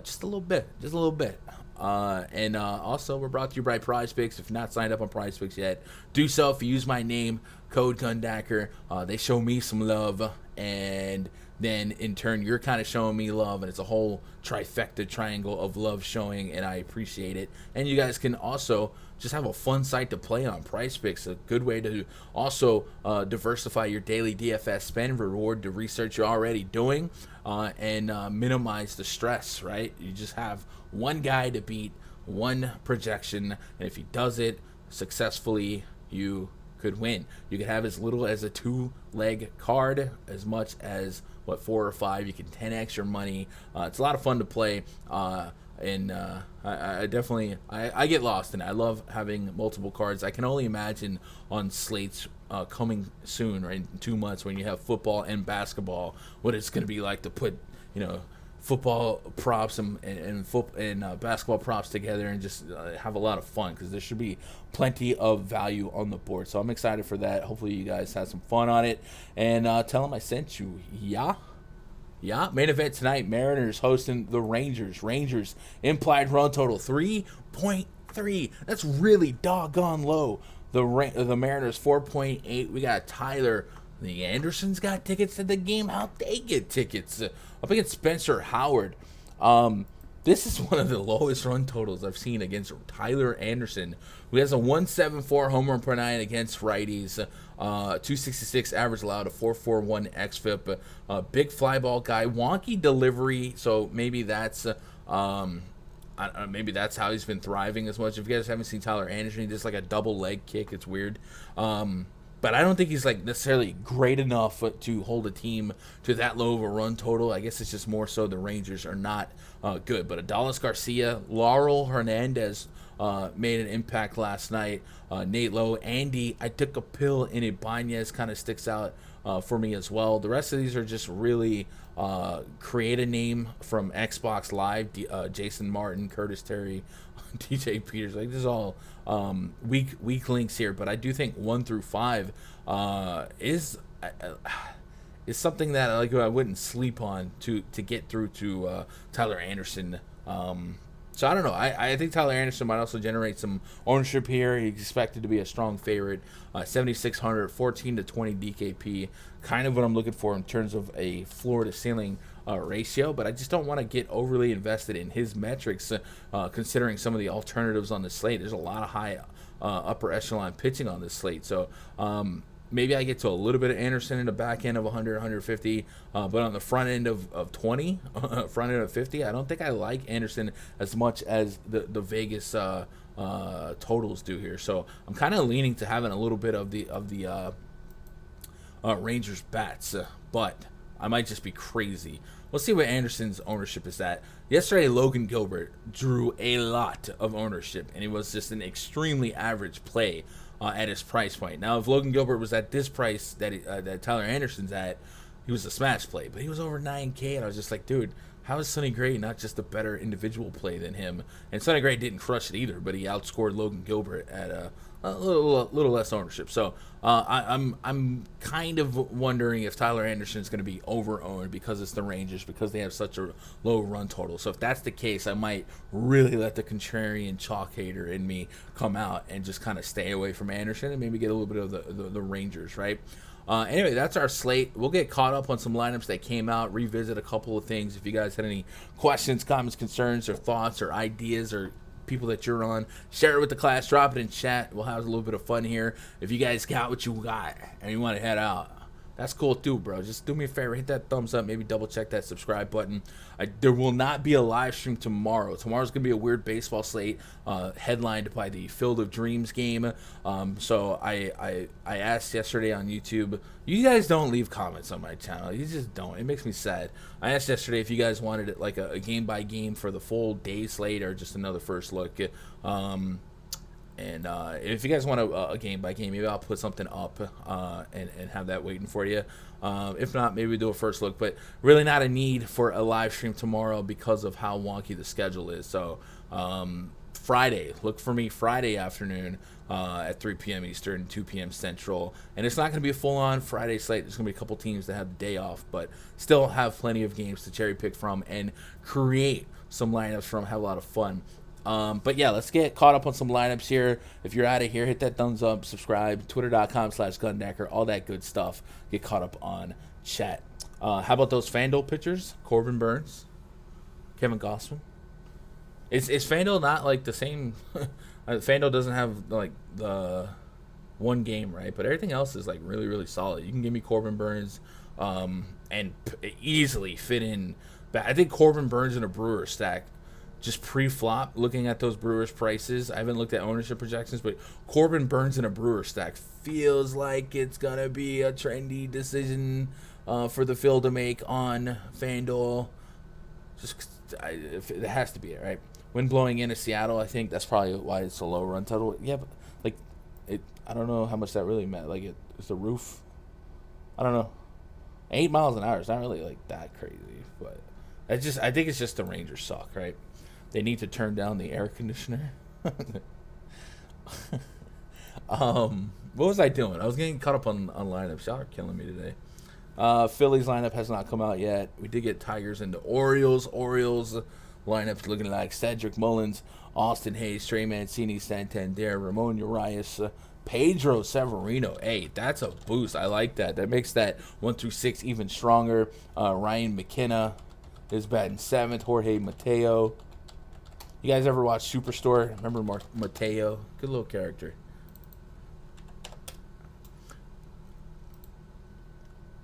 just a little bit. And also, we're brought to you by PrizePicks. If you're not signed up on PrizePicks yet, do so. If you use my name, code Gundacker, they show me some love, and then in turn, you're kind of showing me love, and it's a whole trifecta triangle of love showing, and I appreciate it. And you guys can also just have a fun site to play on. PrizePicks, a good way to also diversify your daily DFS spend, reward the research you're already doing, and minimize the stress, right? You just have one guy to beat, one projection, and if he does it successfully, you could win. You could have as little as a 2-leg card, as much as 4 or 5. You can 10x your money. It's a lot of fun to play, and I definitely I get lost in it. I love having multiple cards. I can only imagine on slates coming soon, right, in 2 months, when you have football and basketball, what it's going to be like to put football props and basketball props together and just have a lot of fun, because there should be plenty of value on the board. So I'm excited for that. Hopefully you guys had some fun on it, and tell them I sent you. Yeah, main event tonight, Mariners hosting the Rangers. Rangers implied run total 3.3. That's really doggone low. The Mariners 4.8. We got Tyler. The Andersons got tickets to the game. How'd they get tickets? Up against Spencer Howard. This is one of the lowest run totals I've seen against Tyler Anderson, who has a 174 home run per nine against righties, 266 average allowed, a 441 xFIP, big fly ball guy, wonky delivery. So maybe that's how he's been thriving as much. If you guys haven't seen Tyler Anderson, he does like a double leg kick. It's weird. But I don't think he's like necessarily great enough to hold a team to that low of a run total. I guess it's just more so the Rangers are not good. But Adolis Garcia, Laurel Hernandez made an impact last night. Nate Lowe, Andy, I took a pill in Ibanez kind of sticks out for me as well. The rest of these are just really create a name from Xbox Live, Jason Martin, Curtis Terry, DJ Peters. Like, this is all weak links here, but I do think 1 through 5 is something that I wouldn't sleep on to get through to Tyler Anderson. So I don't know. I think Tyler Anderson might also generate some ownership here. He's expected to be a strong favorite. 7,600, 14 to 20 DKP. Kind of what I'm looking for in terms of a floor to ceiling ratio, but I just don't want to get overly invested in his metrics, considering some of the alternatives on the slate. There's a lot of high upper echelon pitching on this slate. So maybe I get to a little bit of Anderson in the back end of 100, 150, but on the front end of 20, front end of 50, I don't think I like Anderson as much as the Vegas totals do here. So I'm kind of leaning to having a little bit of the Rangers bats, but I might just be crazy. We'll see what Anderson's ownership is at. Yesterday, Logan Gilbert drew a lot of ownership, and it was just an extremely average play at his price point. Now, if Logan Gilbert was at this price that Tyler Anderson's at, he was a smash play. But he was over 9K, and I was just like, dude, how is Sonny Gray not just a better individual play than him? And Sonny Gray didn't crush it either, but he outscored Logan Gilbert at a little less ownership. So I'm kind of wondering if Tyler Anderson is going to be over-owned because it's the Rangers, because they have such a low run total. So if that's the case, I might really let the contrarian chalk hater in me come out and just kind of stay away from Anderson and maybe get a little bit of the Rangers, right? Anyway, that's our slate. We'll get caught up on some lineups that came out, revisit a couple of things. If you guys had any questions, comments, concerns, or thoughts, or ideas, or people that you're on, share it with the class, drop it in chat. We'll have a little bit of fun here. If you guys got what you got and you want to head out That's cool too, bro. Just do me a favor, hit that thumbs up, maybe double check that subscribe button. There will not be a live stream tomorrow. Tomorrow's gonna be a weird baseball slate, headlined by the Field of Dreams game. So I asked yesterday on YouTube. You guys don't leave comments on my channel. You just don't. It makes me sad. I asked yesterday if you guys wanted it like a game by game for the full day slate or just another first look. And if you guys want a game by game, maybe I'll put something up and have that waiting for you. If not, maybe do a first look. But really not a need for a live stream tomorrow because of how wonky the schedule is. So Friday, look for me Friday afternoon at 3 p.m. Eastern, 2 p.m. Central. And it's not going to be a full-on Friday slate. There's going to be a couple teams that have the day off, but still have plenty of games to cherry pick from and create some lineups from, have a lot of fun. But yeah, let's get caught up on some lineups here. If you're out of here, hit that thumbs up, subscribe, twitter.com/Gundecker, all that good stuff. Get caught up on chat. How about those Fanduel pitchers? Corbin Burns, Kevin Gausman. Is Fanduel not like the same? Fanduel doesn't have like the one game, right? But everything else is like really, really solid. You can give me Corbin Burns and easily fit in. I think Corbin Burns in a Brewer stack. Just pre-flop, looking at those Brewers prices. I haven't looked at ownership projections, but Corbin Burns in a Brewer stack feels like it's going to be a trendy decision for the field to make on FanDuel. It has to be it, right? Wind blowing into Seattle, I think that's probably why it's a low run total. Yeah, but like, I don't know how much that really meant. Like, it's the roof. I don't know. 8 miles an hour is not really like that crazy, but I think it's just the Rangers suck, right? They need to turn down the air conditioner. What was I doing? I was getting caught up on lineups. Y'all are killing me today. Phillies lineup has not come out yet. We did get Tigers into Orioles. Orioles lineups looking like Cedric Mullins, Austin Hayes, Trey Mancini, Santander, Ramon Urias, Pedro Severino. Hey, that's a boost. I like that. That makes that 1 through 6 even stronger. Ryan McKenna is batting 7th. Jorge Mateo. You guys ever watch Superstore? Remember Mateo? Good little character.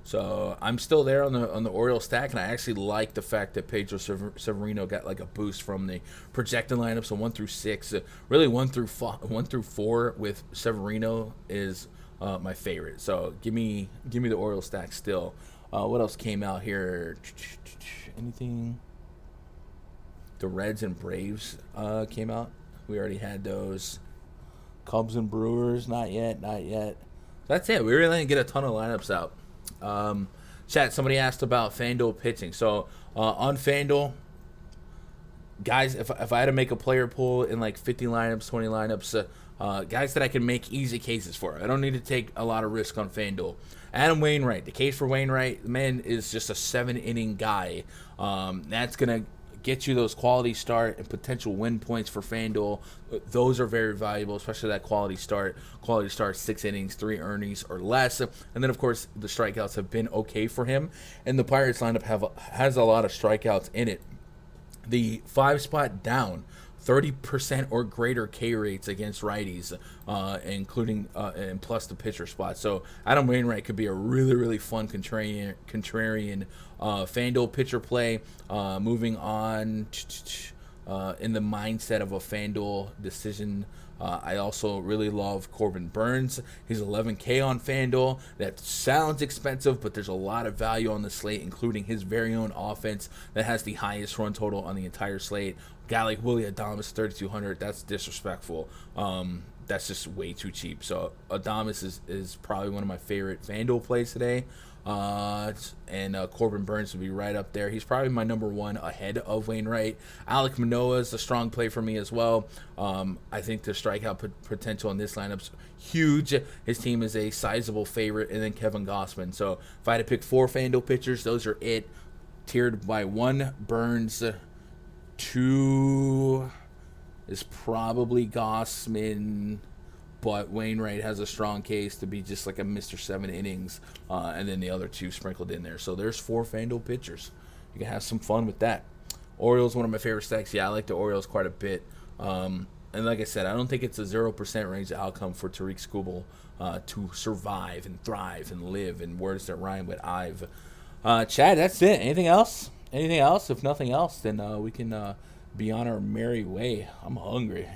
So I'm still there on the Orioles stack, and I actually like the fact that Pedro Severino got like a boost from the projected lineup. So 1 through 6, really 1 through 4 with Severino is my favorite. So give me the Orioles stack still. What else came out here? Anything? The Reds and Braves came out. We already had those. Cubs and Brewers, not yet. That's it. We really didn't get a ton of lineups out. Chat, somebody asked about Fanduel pitching. So on Fanduel, guys, if I had to make a player pool in like 50 lineups, 20 lineups, guys that I can make easy cases for. I don't need to take a lot of risk on Fanduel. Adam Wainwright, the case for Wainwright, the man is just a 7-inning guy. That's going to get you those quality start and potential win points for FanDuel. Those are very valuable, especially that quality start. Quality start, 6 innings, 3 earnings or less. And then, of course, the strikeouts have been okay for him. And the Pirates lineup has a lot of strikeouts in it. The 5-spot down, 30% or greater K rates against righties, including and plus the pitcher spot. So Adam Wainwright could be a really, really fun contrarian FanDuel pitcher play. Moving on in the mindset of a FanDuel decision. I also really love Corbin Burns. He's 11K on FanDuel. That sounds expensive, but there's a lot of value on the slate, including his very own offense that has the highest run total on the entire slate. Guy like Willie Adames, 3,200. That's disrespectful. That's just way too cheap. So Adames is probably one of my favorite FanDuel plays today. And Corbin Burns would be right up there. He's probably my number 1 ahead of Wainwright. Alek Manoah is a strong play for me as well. I think the strikeout potential in this lineup's huge. His team is a sizable favorite, and then Kevin Gausman. So if I had to pick 4 FanDuel pitchers, those are it. Tiered by 1, Burns. 2 is probably Gausman. But Wainwright has a strong case to be just like a Mr. 7 innings, and then the other 2 sprinkled in there. So there's 4 FanDuel pitchers. You can have some fun with that. Orioles, one of my favorite stacks. Yeah, I like the Orioles quite a bit. And And like I said, I don't think it's a 0% range outcome for Tariq Skubal to survive and thrive and live in words that rhyme with I've. Chad, that's it. Anything else? Anything else? If nothing else, then we can be on our merry way. I'm hungry.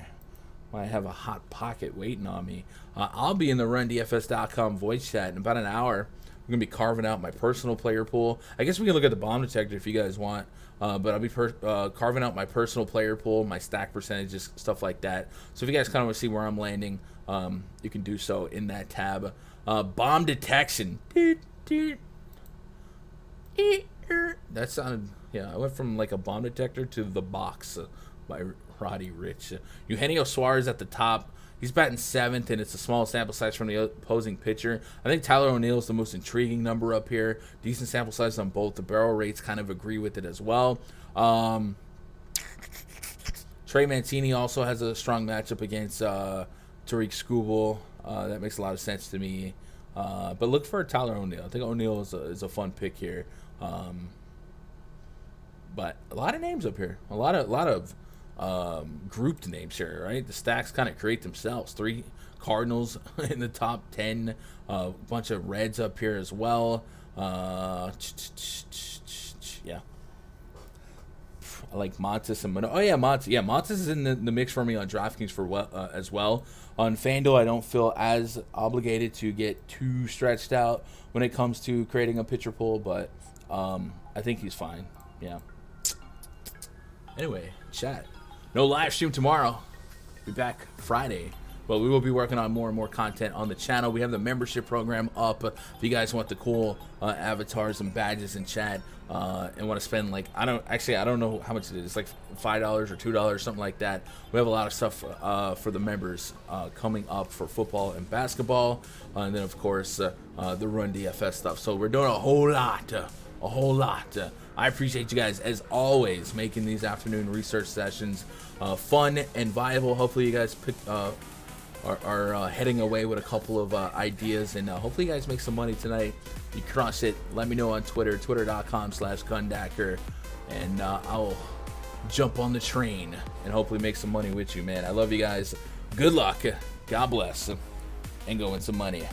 I have a hot pocket waiting on me. I'll be in the RunDFS.com voice chat in about an hour. I'm going to be carving out my personal player pool. I guess we can look at the bomb detector if you guys want. But I'll be carving out my personal player pool, my stack percentages, stuff like that. So if you guys kind of want to see where I'm landing, you can do so in that tab. Bomb detection. That sounded, I went from like a bomb detector to The Box by Roddy Rich. Eugenio Suarez at the top. He's batting 7th, and it's a small sample size from the opposing pitcher. I think Tyler O'Neill is the most intriguing number up here. Decent sample size on both. The barrel rates kind of agree with it as well. Trey Mancini also has a strong matchup against Tariq Skubal. That makes a lot of sense to me. But look for Tyler O'Neill. I think O'Neill is a fun pick here. But a lot of names up here. A lot of grouped names here, right? The stacks kind of create themselves. 3 Cardinals in the top 10, a bunch of Reds up here as well. Yeah, I like Montes and Montes. Oh yeah, Montes. Yeah, Montes is in the mix for me on DraftKings as well. On Fanduel, I don't feel as obligated to get too stretched out when it comes to creating a pitcher pool, but I think he's fine. Yeah. Anyway, chat. No live stream tomorrow. Be back Friday. But we will be working on more and more content on the channel. We have the membership program up. If you guys want the cool avatars and badges in chat and want to spend like, I don't know how much it is. It's like $5 or $2, something like that. We have a lot of stuff for the members coming up for football and basketball. And then, of course, the Run DFS stuff. So we're doing a whole lot. I appreciate you guys, as always, making these afternoon research sessions fun and viable. Hopefully you guys are heading away with a couple of ideas, and hopefully you guys make some money tonight. You crush it. Let me know on Twitter, twitter.com/Gundacker, and I'll jump on the train and hopefully make some money with you, man. I love you guys. Good luck. God bless. And go win some money.